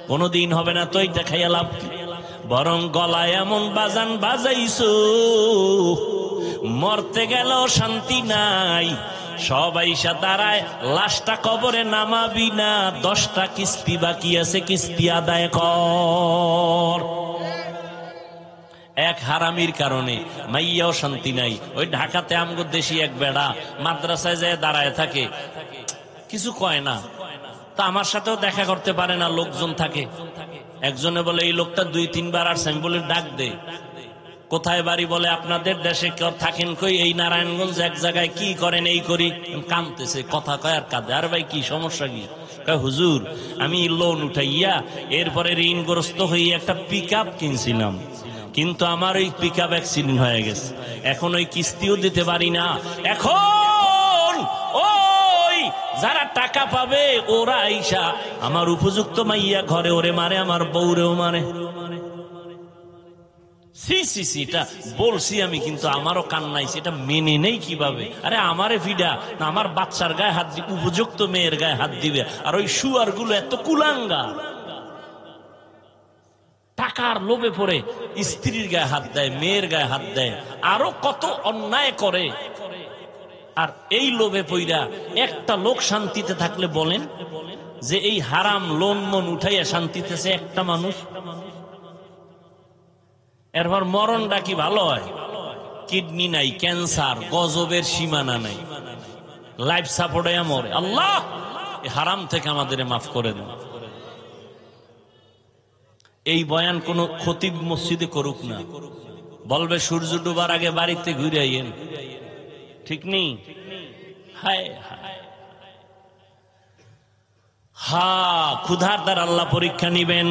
কোনদিন হবে না। তো এটা খাইয়া লাভ কি? বরং গলায় এমন বাজান বাজাইছো, মরতে গেল শান্তি নাই। সবাই দাঁড়ায়, লাশটা কবরে নামাবি না, 10টা কিস্তি বাকি আছে, কিস্তি আদায় কর। এক হারামির কারণে মাইয়াও শান্তি নাই। ওই ঢাকাতে আমগো দেশি এক বেড়া মাদ্রাসায় যায় দাঁড়ায় থাকে, কিছু কয় না। তা আমার সাথেও দেখা করতে পারে না, লোকজন থাকে। একজনে বলে এই লোকটা 2-3 বার আসছে। আমি বলি ডাক দে। কোথায় বাড়ি? বলে আপনাদের দেশে কেউ থাকেন কই? এই নারায়ণগঞ্জ এক জায়গায়। কি করেন? এই করি। কাঁদতেছে, কথা কয় আর কাঁদে। আর ভাই কি সমস্যা কি? হুজুর আমি লোন উঠাইয়া এরপরে ঋণগ্রস্ত হয়ে একটা পিকআপ কিনছিলাম, কিন্তু আমার ওই পিকআপ অ্যাক্সিডেন্ট হয়ে গেছে, এখন ওই কিস্তিও দিতে পারি না। এখন ওই যারা টাকা পাবে ওরা আইসা আমার উপযুক্ত মাইয়া ঘরে ওরে মারে, আমার বউরেও মারে। এটা বলছি আমি, কিন্তু আমারও কান্নাইছে, এটা মেনে নেই কিভাবে? আরে আমারে ভিডা না, আমার বাচ্চার গায়ে হাত দিবে, উপযুক্ত মেয়ের গায়ে হাত দিবে। আর ওই শুয়ার গুলো এত কুলাঙ্গা, টাকার লোভে পড়ে স্ত্রীর গায়ে হাত দেয়, মেয়ের গায়ে হাত দেয়, আরো কত অন্যায় করে। আর এই লোভে পইরা একটা লোক শান্তিতে থাকলে বলেন যে এই হারাম লোন মন উঠাইয়া শান্তিতে একটা মানুষ, এরপর মরণটা কি ভালো হয়? কিডনি নাই, ক্যান্সার, গজবের সীমানা নাই, লাইফ সাপোর্ট হয়ে মরে। আল্লাহ হারাম থেকে আমাদের মাফ করে দেন। এই বয়ান কোন খতিব মসজিদে করুক না, বলবে সূর্য ডুবার আগে বাড়িতে ঘুরে আইয়েন। ঠিক নেই? হায় হায়, ক্ষুধার দ্বারা আল্লাহ পরীক্ষা নিবেন।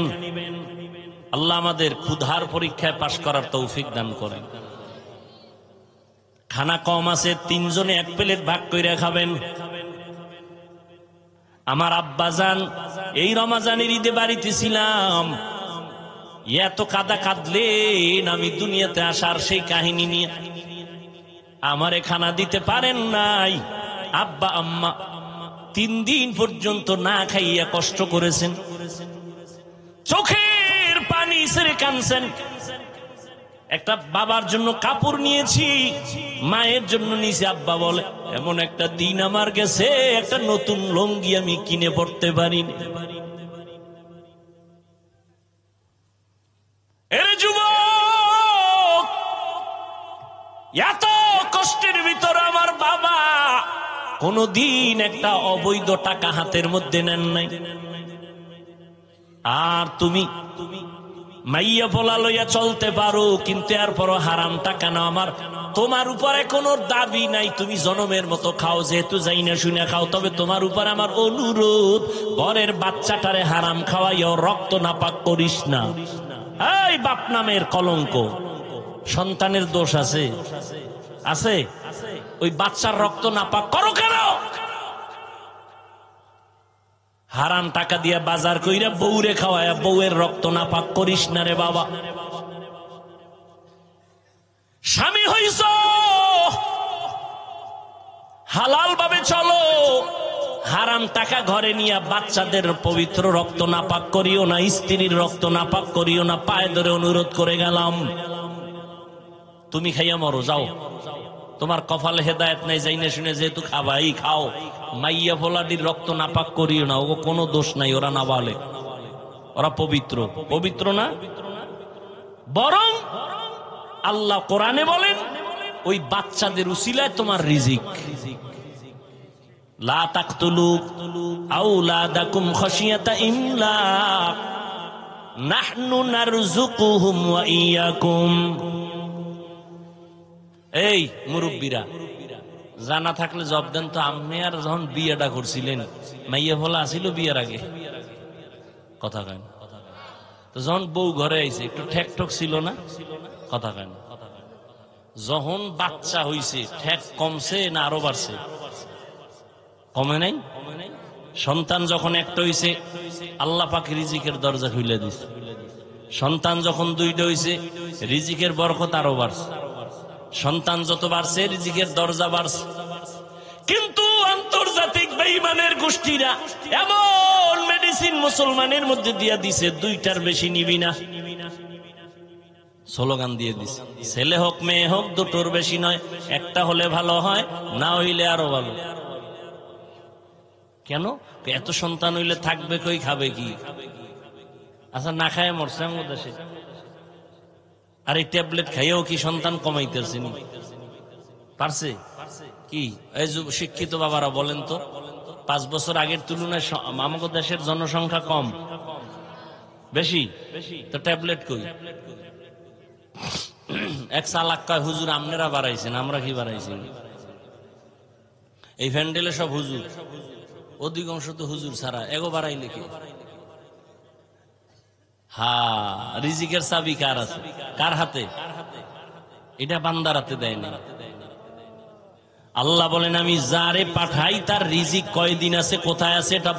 আল্লাহ আমাদের ক্ষুধার পরীক্ষায় পাশ করার তৌফিক দান করেন। খানা কম আছে, 3 জনে 1 প্লেট ভাগ করে খাবেন। আমার আব্বাজান এই রমাজানের ঈদে বাড়িতে ছিলাম, এত কাদা কাঁদলেন আমি দুনিয়াতে আসার সেই কাহিনী নিয়ে। আমারে খানা দিতে পারেন নাই, আব্বা আম্মা 3 দিন পর্যন্ত না খাইয়া কষ্ট করেছেন, চোখের পানি ছেড়ে কাঁদছেন। একটা বাবার জন্য কাপড় নিয়েছি, মায়ের জন্য নিয়েছি। আব্বা বলে এমন একটা দিন আমার গেছে, একটা নতুন লুঙ্গি আমি কিনে পড়তে পারিনি। এর যুবক, এত কষ্টের ভিতর আমার বাবা কোনদিন একটা অবৈধ টাকা হাতের মধ্যে নেন নাই। আর তুমি মাইয়া পোলা লইয়া চলতে পারো, কিন্তু এরপরও হারাম টাকা না। আমার তোমার উপরে কোনো দাবি নাই, তুমি জনমের মতো খাও, যেহেতু যাই না শুনে খাও। তবে তোমার উপর আমার অনুরোধ, ঘরের বাচ্চাটারে হারাম খাওয়াইও, রক্ত নাপাক করিস না। এই বাপ নামের কলঙ্ক, সন্তানের দোষ আছে আছে, ওই বাচ্চার রক্ত নাপাক করো কেন? হারাম টাকা দিয়ে বাজার কইরা বউরে খাওয়ায়া বউয়ের রক্ত নাপাক করিস না রে বাবা। স্বামী হইছ, হালাল ভাবে চলো, হারাম টাকা ঘরে নিয়ে বাচ্চাদের পবিত্র রক্ত নাপাক করিও না, স্ত্রীর রক্ত নাপাক করিও না। পায়ে ধরে অনুরোধ করে গেলাম, তুমি খাইয়া মরো, যাও, তোমার কপালে হেদায়েত নাই, যাই না শুনে যেহেতু খাবাই খাও। মাইয়া ফোলাডির রক্ত নাপাক করিও না, ও কোনো দোষ নাই, ওরা নাবালেগ, ওরা পবিত্র। পবিত্র না, বরং আল্লাহ কোরআনে বলেন ওই বাচ্চাদের উসিলায় তোমার রিজিক। লা তাকতুলু আওলাদাকুম খাশিয়াতা ইমলাক নাহনু নারযুকুহুম ওয়া ইয়াকুম। এই মুরব্বীরা, জানা থাকলে জব দেন তো, আপনি আর যখন বিয়েটা করছিলেন মাইয়া ফলা আসিল বিয়ের আগে, কথা কেন? তো যখন বউ ঘরে আইছে একটু ঠেক ঠক ছিল না, কথা কেন? যখন বাচ্চা হইছে ঠেক কমছে না আরো বাড়ছে? কমে নাই। সন্তান যখন একটা হইছে আল্লাহ পাক রিজিকের দরজা খুলে দিছে। সন্তান যখন 2টা হইছে রিজিকের বরকত আরো বাড়ছে। সন্তান যত বাড়ছে রিজিকের দরজা বাড়ছে। কিন্তু আন্তর্জাতিক বেঈমানের গোষ্ঠীরা এমন মেডিসিন মুসলমানের মধ্যে দিয়া দিছে, 2টার বেশি নিবি না, স্লোগান দিয়ে দিছে। ছেলে হোক মেয়ে হোক 2টোর বেশি নয়, একটা হলে ভালো হয়, না হইলে আরো ভালো। কেন? এত সন্তান হইলে থাকবে কই, খাবে কি? আচ্ছা, না খায় মরছে আমাদের দেশে, আর এই ট্যাবলেট খাইয়েও কি সন্তান কমাইতেছে? পারছে কি? এই শিক্ষিত বাবারা বলেন তো, 5 বছর আগের তুলনায় আমাদের দেশের জনসংখ্যা কম বেশি, তো ট্যাবলেট কই? এক চালাক কয় হুজুর আপনারা বাড়াইছেন, আমরা কি বাড়াইছি? এই প্যান্ডেলে সব হুজুর, অধিকাংশ তো হুজুর ছাড়া, এগো বাড়াইলে কি? রিজিকের চাবি কার আছে? কার হাতে? এটা বান্দার হাতে দেয় না। আল্লাহ বলেন আমি যারে পাঠাই তার রিজিক কয়দিন আছে, কোথায় আছে, এটা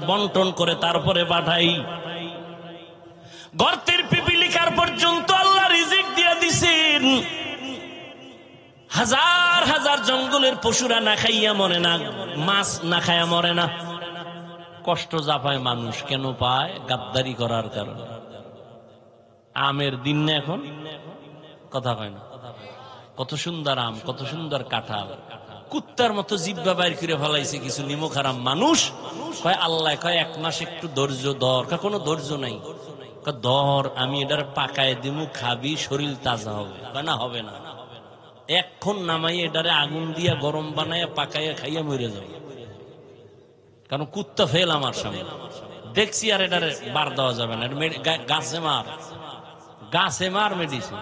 বন্টন করে তারপরে পাঠাই। গর্তের পিপিলিকার পর্যন্ত আল্লাহ রিজিক দিয়ে দিছেন। হাজার হাজার জঙ্গলের পশুরা না খাইয়া মরে না, মাছ না খাইয়া মরে না। কষ্ট যা পায় মানুষ কেন পায়? গাদ্দারি করার কারণে। আমের দিন না এখন, কথা কয় না? কত সুন্দর আম, কত সুন্দর কাঁঠাল, কুত্তার মতো জিব্বা বাইর করে ফেলাইছে কিছু নিমক হারাম মানুষ। কয় আল্লাহ কয় 1 মাস একটু ধৈর্য ধর। কোনো ধৈর্য নাই, ধর আমি এটার পাকায় দিমু, খাবি, শরীর তাজা হবে। না, হবে না, এখন নামাই এটারে আগুন দিয়া গরম বানাইয়া পাকাইয়া খাইয়া মরে যাবে। কারণ কুত্তা ফেল আমার সামনে দেখছি, আর এটারে বার দেওয়া যাবে না, গাছে মার, গাছে মার মেডিসিন।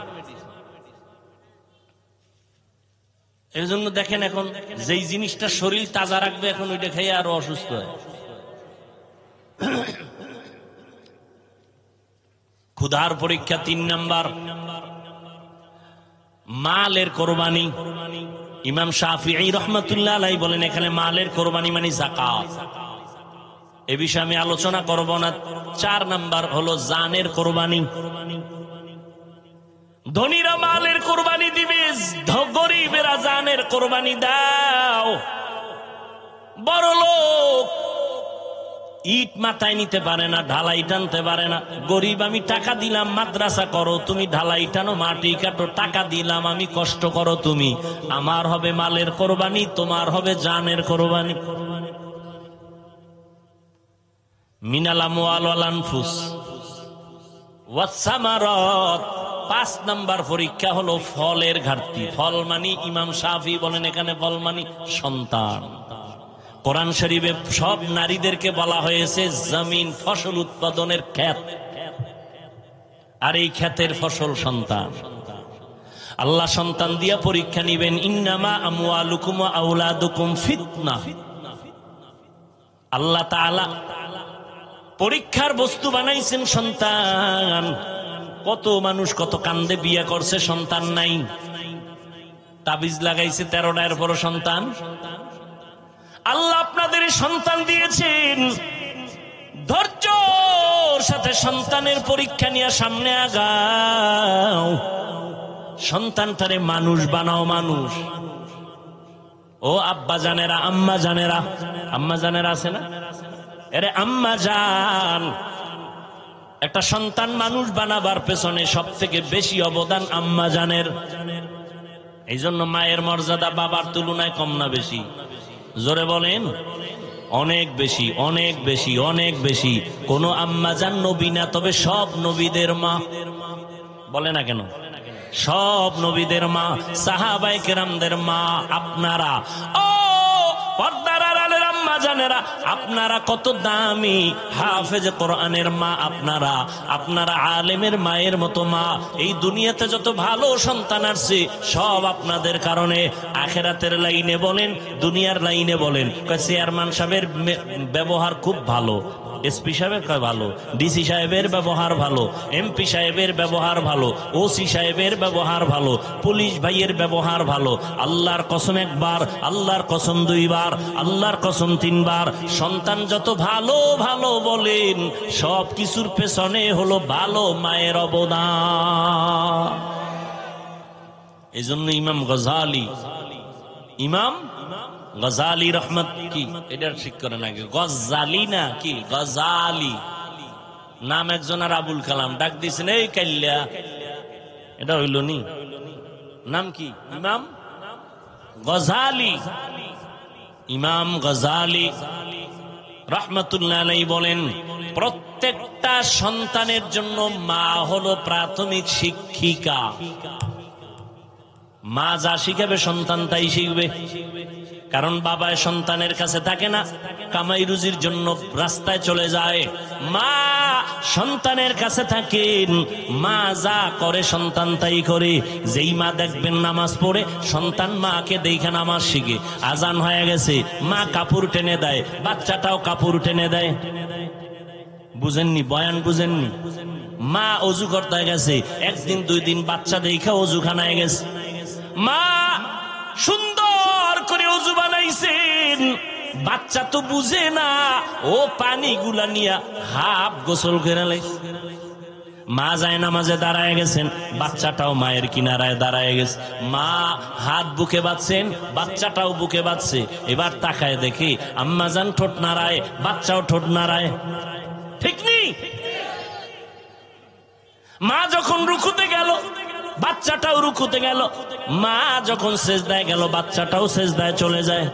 এর জন্য দেখেন এখন যেই জিনিসটা শরীর তাজা রাখবে, এখন ওইটা খেয়ে আরো অসুস্থ হয়। ক্ষুধার পরীক্ষা 3 নাম্বার, মালের কোরবানি। ইমাম শাফিঈ রাহমাতুল্লাহ আলাইহি বলেন এখানে মালের কোরবানি মানে যাকাত। এ বিষয়ে আমি আলোচনা করব না। 4 নাম্বার হলো জানের কোরবানি। ধনীরা মালের কোরবানি দিবে, গরিবেরা জানের কোরবানি দাও। বড় লোক ইট মাথায় নিতে পারে না, ঢালাই টানতে পারে না। গরিব আমি টাকা দিলাম মাদ্রাসা করো, তুমি ঢালাই টানো, মাটি কাটো, টাকা দিলাম আমি কষ্ট করো তুমি। আমার হবে মালের কোরবানি, তোমার হবে জানের কোরবানি। মিনাল আমওয়াল ওয়াল আনফুস ওয়াস সামারাত। 5 নাম্বার পরীক্ষা হলো ফলের ঘাটতি। ফল মানি ইমাম শাফি বলেন এখানে ফল মানি সন্তান। কোরআন শরীফে সব নারীদেরকে বলা হয়েছে জমিন, ফসল উৎপাদনের ক্ষেত, আর এই ক্ষেতের ফসল সন্তান। আল্লাহ সন্তান দিয়া পরীক্ষা নিবেন। ইন্নামা আমওয়ালুকুম ওয়া আওলাদুকুম ফিতনা। আল্লাহ তাআলা পরীক্ষার বস্তু বানাইছেন সন্তান। কত মানুষ কত কান্দে বিয়ে করছে, সন্তান নাই। তাবিজ লাগাইছে 13টা, এরপরও সন্তান। আল্লাহ আপনাদের সন্তান দিয়েছেন, ধৈর্যর সাথে সন্তানের পরীক্ষা নিয়ে সামনে আগাও। সন্তানটারে মানুষ বানাও, মানুষ। ও আব্বা জানেরা, আম্মা জানেরা, আম্মা জানেরা আছে না? আরে আম্মা জান, একটা সন্তান মানুষ বানাবার পেছনে সব থেকে বেশি অবদান আম্মা জানের। এই জন্য মায়ের মর্যাদা বাবার তুলনায় কম না বেশি? জোরে বলেন। অনেক বেশি, অনেক বেশি, অনেক বেশি। কোন আম্মা জান নবী না, তবে সব নবীদের মা। বলে না কেন? সব নবীদের মা, সাহাবায়ে কেরামদের মা আপনারা। ও পর্দার আড়ালের আম্মা জানেরা, আপনারা কত দামি। হাফেজ কোরআনের মা আপনারা, আপনারা আলেমের মায়ের মতো মা। এই দুনিয়াতে যত ভালো সন্তান আসছে সব আপনাদের কারণে। আখেরাতের লাইনে বলেন, দুনিয়ার লাইনে বলেন। চেয়ারম্যান সাহেবের ব্যবহার খুব ভালো, এসপি সাহেবের কয় ভালো, ডিসি সাহেবের ব্যবহার ভালো, এমপি সাহেবের ব্যবহার ভালো, ওসি সাহেবের ব্যবহার ভালো, পুলিশ ভাইয়ের ব্যবহার ভালো। আল্লাহর কসম একবার, আল্লাহর কসম 2 বার, আল্লাহর কসম 3 বার। সন্তান যত ভালো ভালো বলেন, সব কিছুর পেছনে হলো ভালো মায়ের অবদান। এই জন্য ইমাম গজালি, ইমাম গজালি রহমত কি এটা ঠিক করে নাকি? গজালি না কি গজালি নাম একজনের আবুল কালাম, ডাক দিয়েছেন এই কাল্লা, এটা হইল নি? নাম কি? ইমাম গজালি। ইমাম গজালি রহমতুল্লাহ আলাইহি বলেন, প্রত্যেকটা সন্তানের জন্য মা হলো প্রাথমিক শিক্ষিকা। মা যা শিখাবে সন্তান তাই শিখবে। কারণ বাবা সন্তানের কাছে থাকে না, কামাই রুজির জন্য রাস্তায় চলে যায়। মা সন্তানের কাছে থাকেন, মা যা করে সন্তান তাই করে। যেই মা দেখবেন নামাজ পড়ে, সন্তান মাকে দেখে নামাজ শিখে। আজান হয়ে গেছে, মা কাপড় টেনে দেয়, বাচ্চাটাও কাপড় টেনে দেয়। বুঝেননি? বয়ান বুঝেননি? মা অজু করতে গেছে, 1 দিন 2 দিন বাচ্চা দেখে অজুখানায় গেছে। মা সুন্দর করে অজু বানাইছেন, বাচ্চা তো বুঝে না, ও পানিগুলা নিয়ে হাফ গোসল করে লাইছে। মা যায় নামাজে দাঁড়ায় গেছেন, বাচ্চাটাও মায়ের কিনারায় দাঁড়ায় গেছে। মা হাত বুকে বাঁধছেন, বাচ্চাটাও বুকে বাঁধছে। এবার তাকায় দেখি আম্মা জান ঠোঁট নাড়ায়, বাচ্চাও ঠোঁট নাড়ায়। ঠিক নেই? মা যখন রুকুতে গেল, বাচ্চাটাও রুকুতে গেল। মা যখন সেজদায় গেল, বাচ্চাটাও সেজদায় চলে যায়।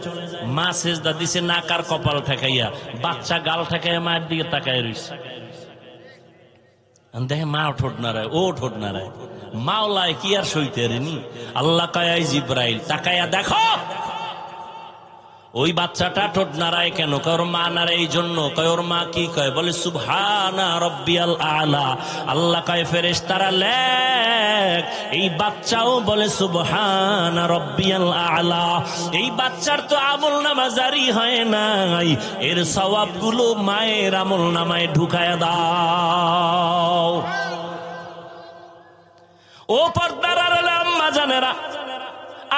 মা সেজদা দিছে নাক আর কপাল ঠেকাইয়া, বাচ্চা গাল ঠেকাইয়া মায়ের দিকে তাকায় রইছে। দেখে মা ঠোঁট নাড়ায়, ও ঠোঁট নাড়ায়। মাওলায় কি আর সইতে রেনি? আল্লাহ কয় জিব্রাইল তাকাইয়া দেখো ওই বাচ্চাটা ঠোঁট নাড়ায় কেন? কয় মা নাড়ায় এই জন্য। কয় ওর মা কি কয়? বলে সুবহানা রব্বিয়াল আলা। আল্লাহ কয় ফেরেশতারা লেখ, এই বাচ্চাও বলে সুবহানা রব্বিয়াল আলা। এই বাচ্চার তো আমল নামা জারি হয় নাই, এর সওয়াবগুলো মায়ের আমল নামায় ঢুকায় দাও। ও পর্দার আড়ালে আম্মা জানেরা,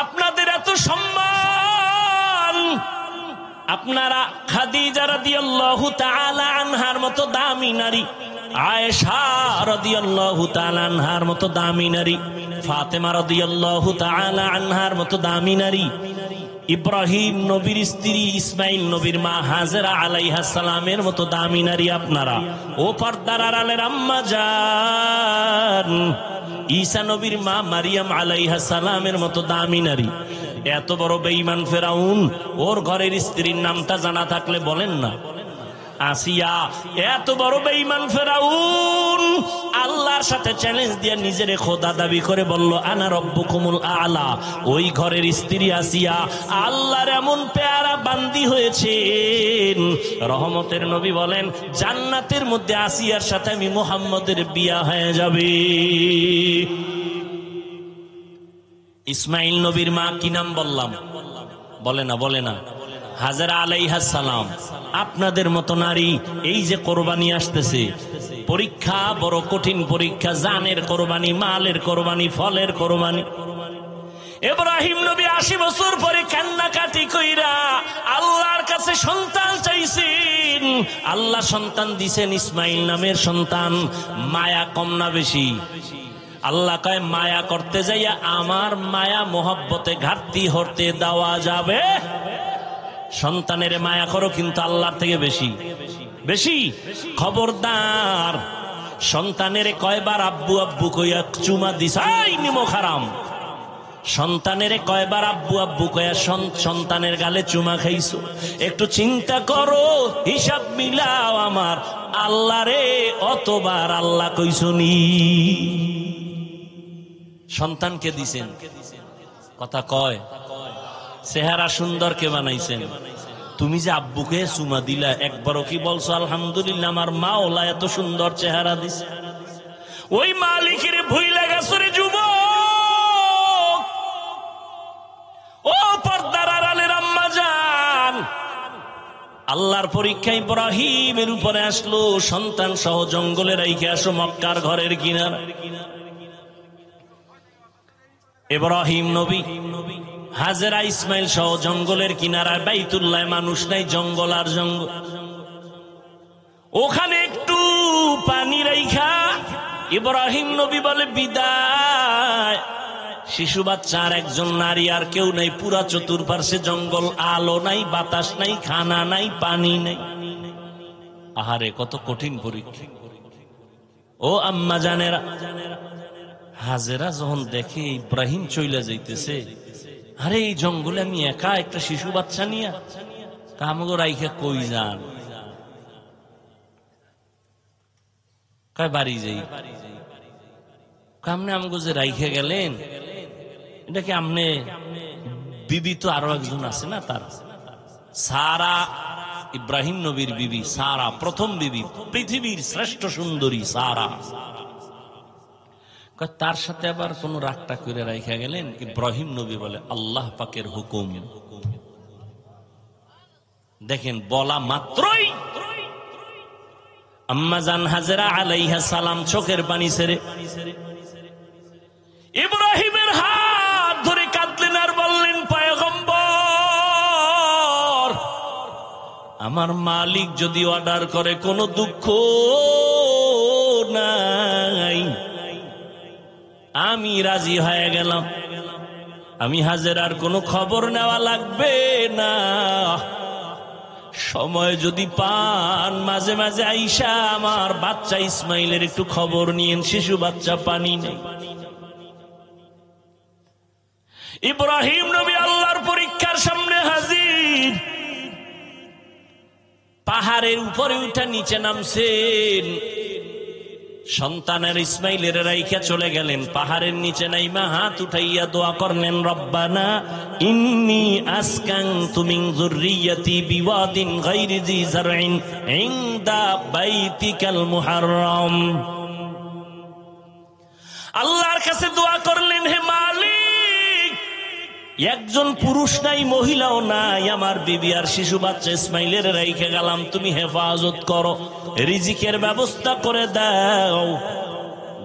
আপনাদের এত সম্মান, আপনারা খাদিজা রাদিয়াল্লাহু তাআলা আনহার মতো দামি নারী, আয়েশা রাদিয়াল্লাহু তাআলা আনহার মতো দামি নারী, ফাতেমা রাদিয়াল্লাহু তাআলা আনহার মতো দামি নারী, ইব্রাহিম নবীর স্ত্রী, ইসমাইল নবীর মা হাজেরা আলাইহাস সালামের মতো দামি নারী আপনারা। ও পর্দার আড়ালের আম্মা জান, ঈসা নবীর মা মারিয়াম আলাইহাস সালামের মতো দামি নারী। এত বড় বেঈমান ফেরাউন, ওর ঘরের স্ত্রীর নামটা জানা থাকলে বলেন না। আসিয়া, এত বড় বেঈমান ফেরাউন আল্লাহর সাথে চ্যালেঞ্জ দিয়ে নিজের খোদা দাবি করে বলল আনা রব্বুকুমুল আলা। ওই ঘরের স্ত্রী আসিয়া আল্লাহর এমন পেয়ারা বান্দি হয়েছেন, রহমতের নবী বলেন জান্নাতের মধ্যে আসিয়ার সাথে আমি মুহাম্মদের বিয়া হয়ে যাবে। ইসমাইল নবীর মা কি নাম বললাম? বলে না হাজেরা আলাইহাস সালাম। আপনাদের মতো নারী, এই যে কোরবানি আসতেছে, পরীক্ষা বড় কঠিন পরীক্ষা, জানের কোরবানি, মালের কোরবানি, ফলের কোরবানি। ইব্রাহিম নবী 80 বছর পরে কান্নাকাটি কইরা আল্লাহর কাছে সন্তান চাইছেন, আল্লাহ সন্তান দিছেন, ইসমাইল নামের সন্তান। মায়া কম না বেশি? আল্লাহ কয় মায়া করতে যাইয়া আমার মায়া মোহাব্বতে ঘাটতি হতে দেওয়া যাবে? সন্তানের মায়া করো, কিন্তু আল্লাহর থেকে বেশি বেশি। খবরদার, সন্তানের কয়বার আব্বু আব্বু কইয়া চুমা দিস? নিমো খারাম। সন্তানের কয়বার আব্বু আব্বু কইয়া সন্তানের গালে চুমা খাইছো? একটু চিন্তা করো, হিসাব মিলাও আমার আল্লাহ রে, অতবার আল্লাহ কইছনি। সন্তানকে দিছেন, কথা কয়। চেহারা সুন্দর কে বানাইছেন? তুমি যে আব্বুকে চুমা দিলা, একবারও কি বলছো আলহামদুলিল্লাহ আমার মাওলা এত সুন্দর চেহারা দিছে? ওই মালিকের ভুইলা গেছো রে যুবক। ও পর্দার আড়ালের আম্মা জান, আল্লাহর পরীক্ষা ইব্রাহিমের উপরে আসলো, সন্তান সহ জঙ্গলে রাইখে আসো মক্কার ঘরের কিনারা। ইব্রাহিম নবী, হাজেরা, ইসমাইল সহ জঙ্গলের কিনারায়, বাইতুল্লাহ মানুষ নাই, জঙ্গল আর জঙ্গল। ওখানে একটু পানি রাইখা ইব্রাহিম নবী বলে বিদায়। শিশু বাচ্চা আর একজন নারী, আর কেউ নাই। পুরা চতুর্পার্শ্বে জঙ্গল, আলো নাই, বাতাস নাই, খানা নাই, পানি নাই। আহারে কত কঠিন পরীক্ষা। ও আম্মা জানেরা, হাজেরা যখন দেখে ইব্রাহিম চইলা যাইতেছে, আরে এই জঙ্গলে আমি একা একটা শিশু বাচ্চা নিয়া কামগো রাইখা কই যান? কয় বাড়ি যাই। কামনে আমগো যে রাইখে গেলেন, এটা কি আমনে বিবি? তো আরো একজন আছে না, তার সারা, ইব্রাহিম নবীর বিবি সারা, প্রথম বিবি, পৃথিবীর শ্রেষ্ঠ সুন্দরী সারা। তার সাথে আবার কোন রাগটা করে রাইখা গেলেন? ইব্রাহিম নবী বলে আল্লাহ পাকের হুকুম। দেখেন, বলা মাত্রই আম্মা জান হাজেরা আলাইহাস সালাম চোখের পানি ছেড়ে ইব্রাহিমের হাত ধরে কাঁদলেন আর বললেন, পয়গম্বর, আমার মালিক যদি অর্ডার করে কোনো দুঃখ নাই, আমি রাজি হয়ে গেলাম। আমি হাজেরার কোনো খবর নেওয়া লাগবে না। সময় যদি পান, মাঝে মাঝে আইসা আমার বাচ্চা ইসমাইলের একটু খবর নিয়েন, শিশু বাচ্চা, পানি নেই। ইব্রাহিম নবী আল্লাহর পরীক্ষার সামনে হাজির। পাহাড়ের উপরে উঠা নিচে নামছেন, সন্তানের ইসমাইলের রাইখা চলে গেলেন। পাহাড়ের নিচে নাইমা হাত উঠাইয়া দোয়া করলেন, রব্বানা ইন্নী আসকানতু মিন যুররিয়াতি বিওয়াদিন গায়রি জি যারইন ইনদা বাইতিকাল মুহাররম। আল্লাহর কাছে দোয়া করলেন, হে মালিক, একজন পুরুষ নাই, মহিলাও নাই, আমার বিবি আর শিশু বাচ্চা ইসমাইলের রাইখে গেলাম, তুমি হেফাজত করো, রিজিকের ব্যবস্থা করে দাও।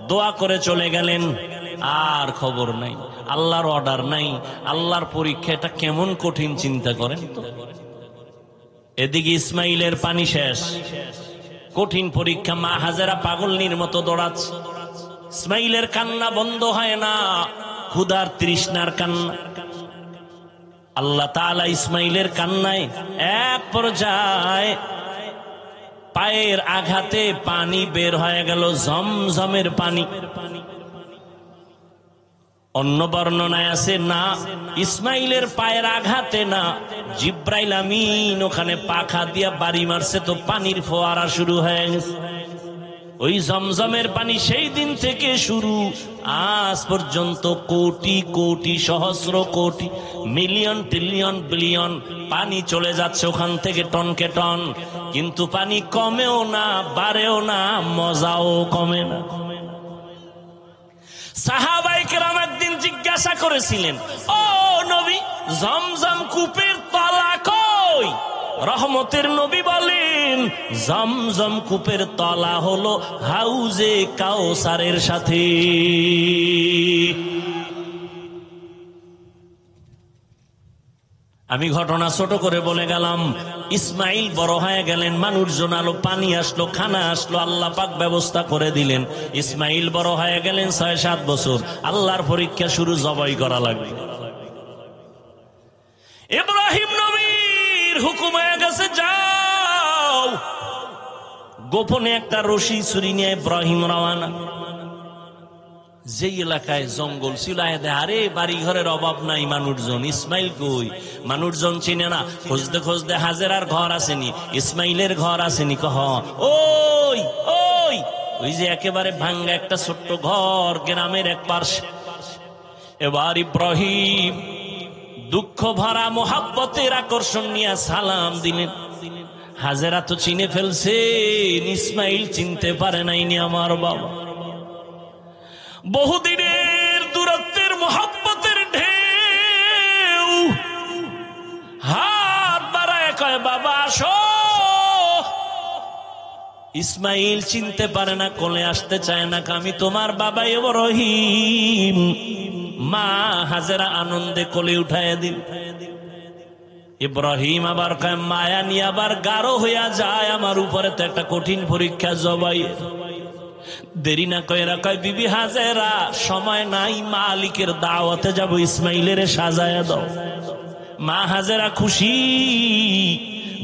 দোয়া করে চলে গেলেন, আর খবর নাই। আল্লাহর অর্ডার নাই, আল্লাহর পরীক্ষা। এটা কেমন কঠিন চিন্তা করেন তো। এদিকে ইসমাইলের পানি শেষ, কঠিন পরীক্ষা। মা হাজেরা পাগলনির মতো দৌড়াচ্ছে, ইসমাইলের কান্না বন্ধ হয় না, ক্ষুধার তৃষ্ণার কান্না। আল্লাহ তাআলা ইসমাইলের কান্নায় এক পর্যায়ে পায়ের আঘাতে পানি বের হয়ে গেল, জমজমের পানি। অন্য বর্ণনায় আছে না, ইসমাইলের পায়ের আঘাতে না, জিব্রাইল আমিন ওখানে পাখা দিয়া বাড়ি মারছে, তো পানির ফোয়ারা শুরু হয়ে গেছে। ওই জমজমের পানি সেই দিন থেকে শুরু, আজ পর্যন্ত কোটি কোটি সহস্র কোটি মিলিয়ন ট্রিলিয়ন বিলিয়ন পানি চলে যাচ্ছে ওখান থেকে টনকে টন, কিন্তু পানি কমেও না বাড়েও না, মজাও কমে না। সাহাবায়ে কেরাম একদিন জিজ্ঞাসা করেছিলেন, ও নবী, জমজম কূপের তলা কই? রহমতের নবী বলেন, জমজম কূপের তলা হলো হাউজে কাউসারের সাথে। আমি ঘটনা ছোট করে বলে গেলাম। ইসমাইল বড় হয়ে গেলেন, মানুষজন আলো, পানি আসলো, খানা আসলো, আল্লাহ পাক ব্যবস্থা করে দিলেন। ইসমাইল বড় হয়ে গেলেন ৬-৭ বছর, আল্লাহর পরীক্ষা শুরু, জবাই করা লাগবে। ইব্রাহিম নবীর হুকুম হয়ে গেছে, যাও। গোপনে একটা রশি ছুরি নিয়ে ইব্রাহিম রওয়ানা। যে এলাকায় জঙ্গল ছিল, আরে বাড়ি ঘরের অভাব নাই, মানুষজন, ইসমাইল কই? মানুষজন চিনে না, খুঁজতে খুঁজতে হাজেরার ঘর আসেনি, ইসমাইলের ঘর আসেনি। ওই ওই ওই যে একেবারে ভাঙ্গা একটা ছোট্ট ঘর গ্রামের এক পার্শ্বে। এবার ইব্রাহিম দুঃখ ভরা মোহাব্বতের আকর্ষণ নিয়ে সালাম দিলেন। হাজেরা তো চিনে ফেলছে, ইসমাইল চিনতে পারে নাইনি আমার বাবা। বহুদিনের দূরত্বের মোহাব্বতের ঢেউ, হাত বাড়ায় কয়, বাবা আসো। ইসমাইল চিনতে পারে না, কোলে আসতে চায় না, আমি তোমার বাবা ইব্রাহিম। মা হাজেরা আনন্দে কোলে উঠায় দিল। ইব্রাহিম আবার কয়, মায়া নিয়ে আবার গাঢ় হইয়া যায় আমার উপরে, তো একটা কঠিন পরীক্ষা, জবাই। দেরি না কয়রা কয়, বিবি হাজেরা, সময় নাই, মালিকের দাওয়াতে যাব, ইসমাইলের সাজায়া দাও। মা হাজেরা খুশি,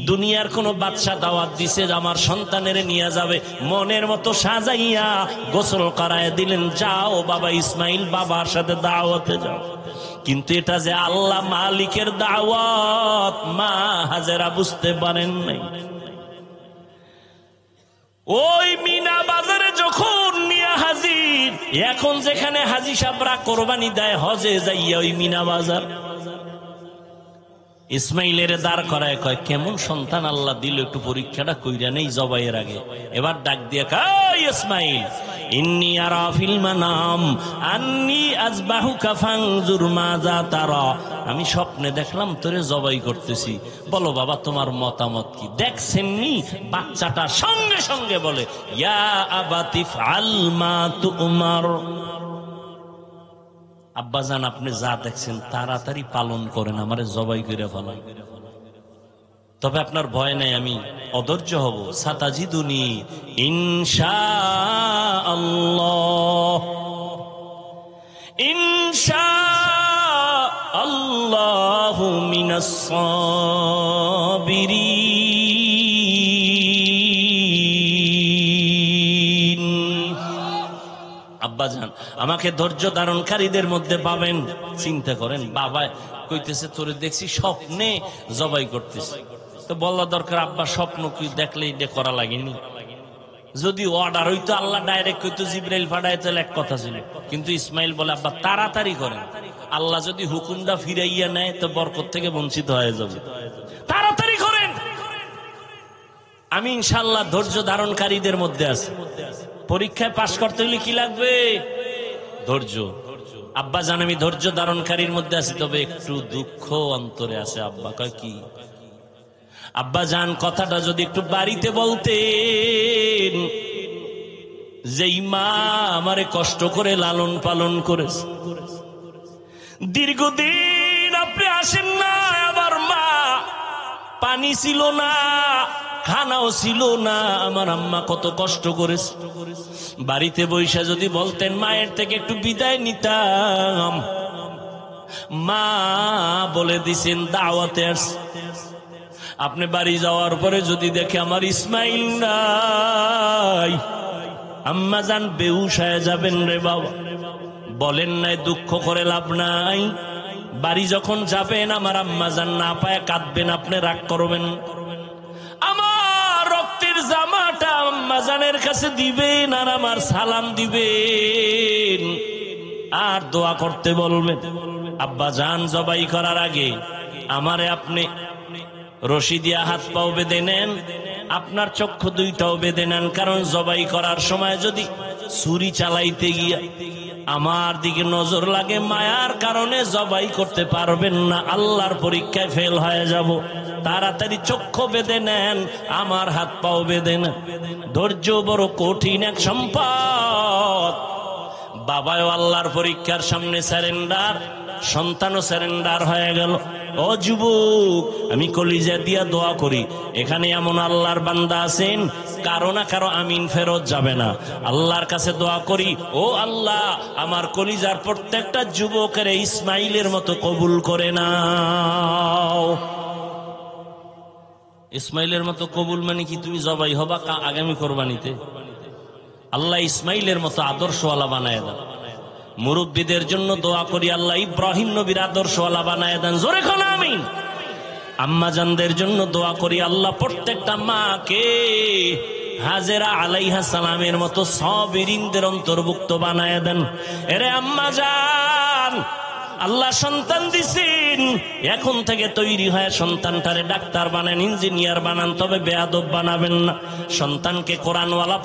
দুনিয়ার কোন বাদশা দাওয়াত দিছে আমার সন্তানের নিয়ে যাবে, মনের মতো সাজাইয়া গোসল করায় দিলেন, যাও বাবা ইসমাইল বাবার সাথে দাওয়াতে যাও। কিন্তু এটা যে আল্লাহ মালিকের দাওয়াত, মা হাজেরা বুঝতে পারেন নাই। ওই মিনা বাজারে যখন নিয়ে হাজির, এখন যেখানে হাজি সাবরা কোরবানি দেয় হজে যাইয়া, ওই মিনা বাজার ইসমাইলের দাঁড় করায় কয়, কেমন সন্তান আল্লাহ দিল, একটু পরীক্ষাটা কইরা নেই জবাইয়ের আগে। এবার ডাক দিয়ে কয়, ইসমাইল, ইন্নী আরা ফিল মানাম আন্নী আযবাহুকা ফানজুর মাযা তারা। আমি স্বপ্নে দেখলাম তোরে জবাই করতেছি, বলো বাবা তোমার মতামত কি? দেখছেননি? বাচ্চাটা সঙ্গে সঙ্গে বলে, ইয়া আবাতি ফাল মা তুমার। আব্বাজান, আপনি যা দেখছেন তাড়াতাড়ি পালন করেন, আমারে জবাই করে ফেলান। তবে আপনার ভয় নাই, আমি অধৈর্য হব। সাতাজিদুনি ইনশাআল্লাহ, ইনশাআল্লাহু মিনাস সাবিরিন। আব্বাজান, আমাকে ধৈর্য ধারণকারীদের মধ্যে পাবেন। চিন্তা করেন, বাবা কইতেছে তোরে দেখছি স্বপ্নে জবাই করতেছি, তো বলা দরকার আব্বা স্বপ্ন কি দেখলে এটা করা লাগেনি। যদি অর্ডার হইতো আল্লাহ ডাইরেক্ট কইতো জিবরাইল পাঠায়, তাহলে এক কথা ছিল। কিন্তু ইসমাইল বলে, আব্বা তাড়াতাড়ি করেন, আল্লাহ যদি হুকুমটা ফিরাইয়া নেয় তো বরকত থেকে বঞ্চিত হয়ে যাবে, তাড়াতাড়ি করেন। আমি ইনশাআল্লাহ ধৈর্য ধারণকারীদের মধ্যে আছি। পরীক্ষায় পাশ করতে হলে কি লাগবে? ধৈর্য। আব্বা জান, আমি ধৈর্য ধারণকারীর মধ্যে আছি, তবে একটু দুঃখ অন্তরে আছে। আব্বা কয়, কি? আব্বা জান, কথাটা যদি একটু বাড়িতে বলতেন, যেই মা আমারে কষ্ট করে লালন পালন করেছে, দীর্ঘদিন আপনি আসেন না, আমার মা পানি ছিল না, খানাও ছিল না। আমার আম্মা কত কষ্ট করেছে। বাড়িতে বৈশা যদি বলতেন মায়ের থেকে একটু বিদায় নিতাম, মা বলে দিছেন দাওয়াতে আসছে। আপনি বাড়ি যাওয়ার পরে যদি দেখে আমার ইসমাইল নাই, আম্মা জান বেহুশ হয়ে যাবেন রে বাবা। বলেন নাই, দুঃখ করে লাভ নাই। বাড়ি যখন যাবেন আমার আম্মা জান না পায় কাঁদবেন, আপনি রাগ করবেন। আমার রক্তের জামাটা আম্মা জানের কাছে দিবেন আর আমার সালাম দিবেন আর দোয়া করতে বলবেন। আব্বা জান জবাই করার আগে আমারে আপনি রশি দিয়া হাত পাও বেঁধে নেন, আপনার চক্ষু দুইটাও বেঁধে নেন। কারণ জবাই করার সময় যদি ছুরি চালাইতে গিয়া আমার দিকে নজর লাগে, মায়ার কারণে জবাই করতে পারবেন না, আল্লাহর পরীক্ষায় ফেল হয়ে যাব। তাড়াতাড়ি চক্ষু বেঁধে নেন, আমার হাত পাও বেঁধে নেন। ধৈর্য বড় কঠিন এক সম্পদ। বাবাও আল্লাহর পরীক্ষার সামনে স্যারেন্ডার, সন্তানও স্যারেন্ডার হয়ে গেল। ও যুবক, আমি কলিজা দিয়া দোয়া করি, এখানে এমন আল্লাহর বান্দা আছেন কারো না কারো আমিন ফেরত যাবে না। আল্লাহর কাছে দোয়া করি, ও আল্লাহ আমার কলিজার প্রত্যেকটা যুবকের ইসমাইলের মতো কবুল করে নাও। ইসমাইলের মতো কবুল মানে কি? তুমি জবাই হবা আগামী কোরবানিতে। আল্লাহ ইসমাইলের মতো আদর্শওয়ালা বানায় দেন। মুরব্বীদের জন্য দোয়া করি, আল্লাহ ইব্রাহিম নবীর আদর্শওয়ালা বানায় দেন। জোরে কোন আমিন। আম্মা জানদের জন্য দোয়া করি, আল্লাহ প্রত্যেকটা মাকে হাজেরা আলাইহা সালামের মতো সাবিরিনদের অন্তর্ভুক্ত বানায় দেন। এরে আম্মা জান, আল্লাহ সন্তান দিছেন, এখন থেকে তৈরি হয় সন্তানটারে ডাক্তার বানান, ইঞ্জিনিয়ার বানান, তবে বেয়াদব বানাবেন না। সন্তানকে কোরআনওয়ালা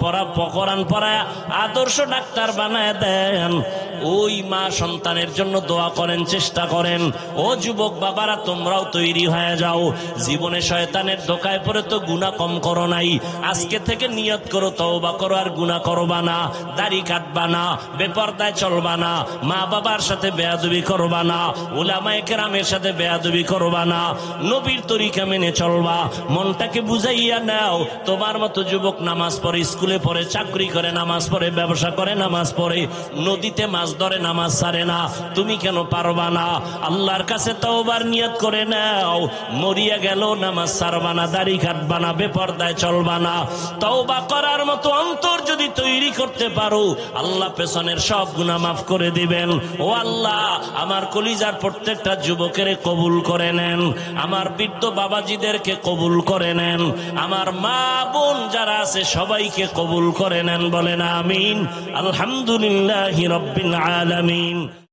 কোরআন পড়ায় আদর্শ ডাক্তার বানায় দেন। ওই মা সন্তানের জন্য দোয়া করেন, চেষ্টা করেন। ও যুবক বাবারা, তোমরাও তৈরি হয়ে যাও। জীবনে শয়তানের ধোকায় পড়ে তো গুনাহ কম করো নাই, আজকে থেকে নিয়ত করো তওবা করো আর গুনাহ করবা না, দাড়ি কাটবা না, বেপরদায় চলবা না, মা বাবার সাথে বেয়াদবি করবা না, উলামায়ে কেরামের সাথে বেয়াদবি করবা না, নবীর তরিকা মেনে চলবা। মনটাকে বুঝাইয়া নাও। তোমার মতো যুবক নামাজ পড়ে, স্কুলে পড়ে, চাকরি করে নামাজ পড়ে, ব্যবসা করে নামাজ পড়ে, নদীতে মাছ ধরে নামাজ ছাড়ে না, তুমি কেন পারবা না? আল্লাহর কাছে তওবার নিয়ত করে নাও। মরিয়া গেল নামাজ ছাড়বা না, দাড়ি কাটবা না, বেপরদায় চলবা না। তওবা করার মতো অন্তর যদি তৈরি করতে পারো, আল্লাহ পেছনের সব গুনাহ মাফ করে দিবেন। ও আল্লাহ, আমার কলিজার প্রত্যেকটা যুবকের কবুল করে নেন, আমার বৃদ্ধ বাবাজিদেরকে কবুল করে নেন, আমার মা বোন যারা আছে সবাইকে কবুল করে নেন। বলেন আমিন। আলহামদুলিল্লাহি রাব্বিল আলামিন।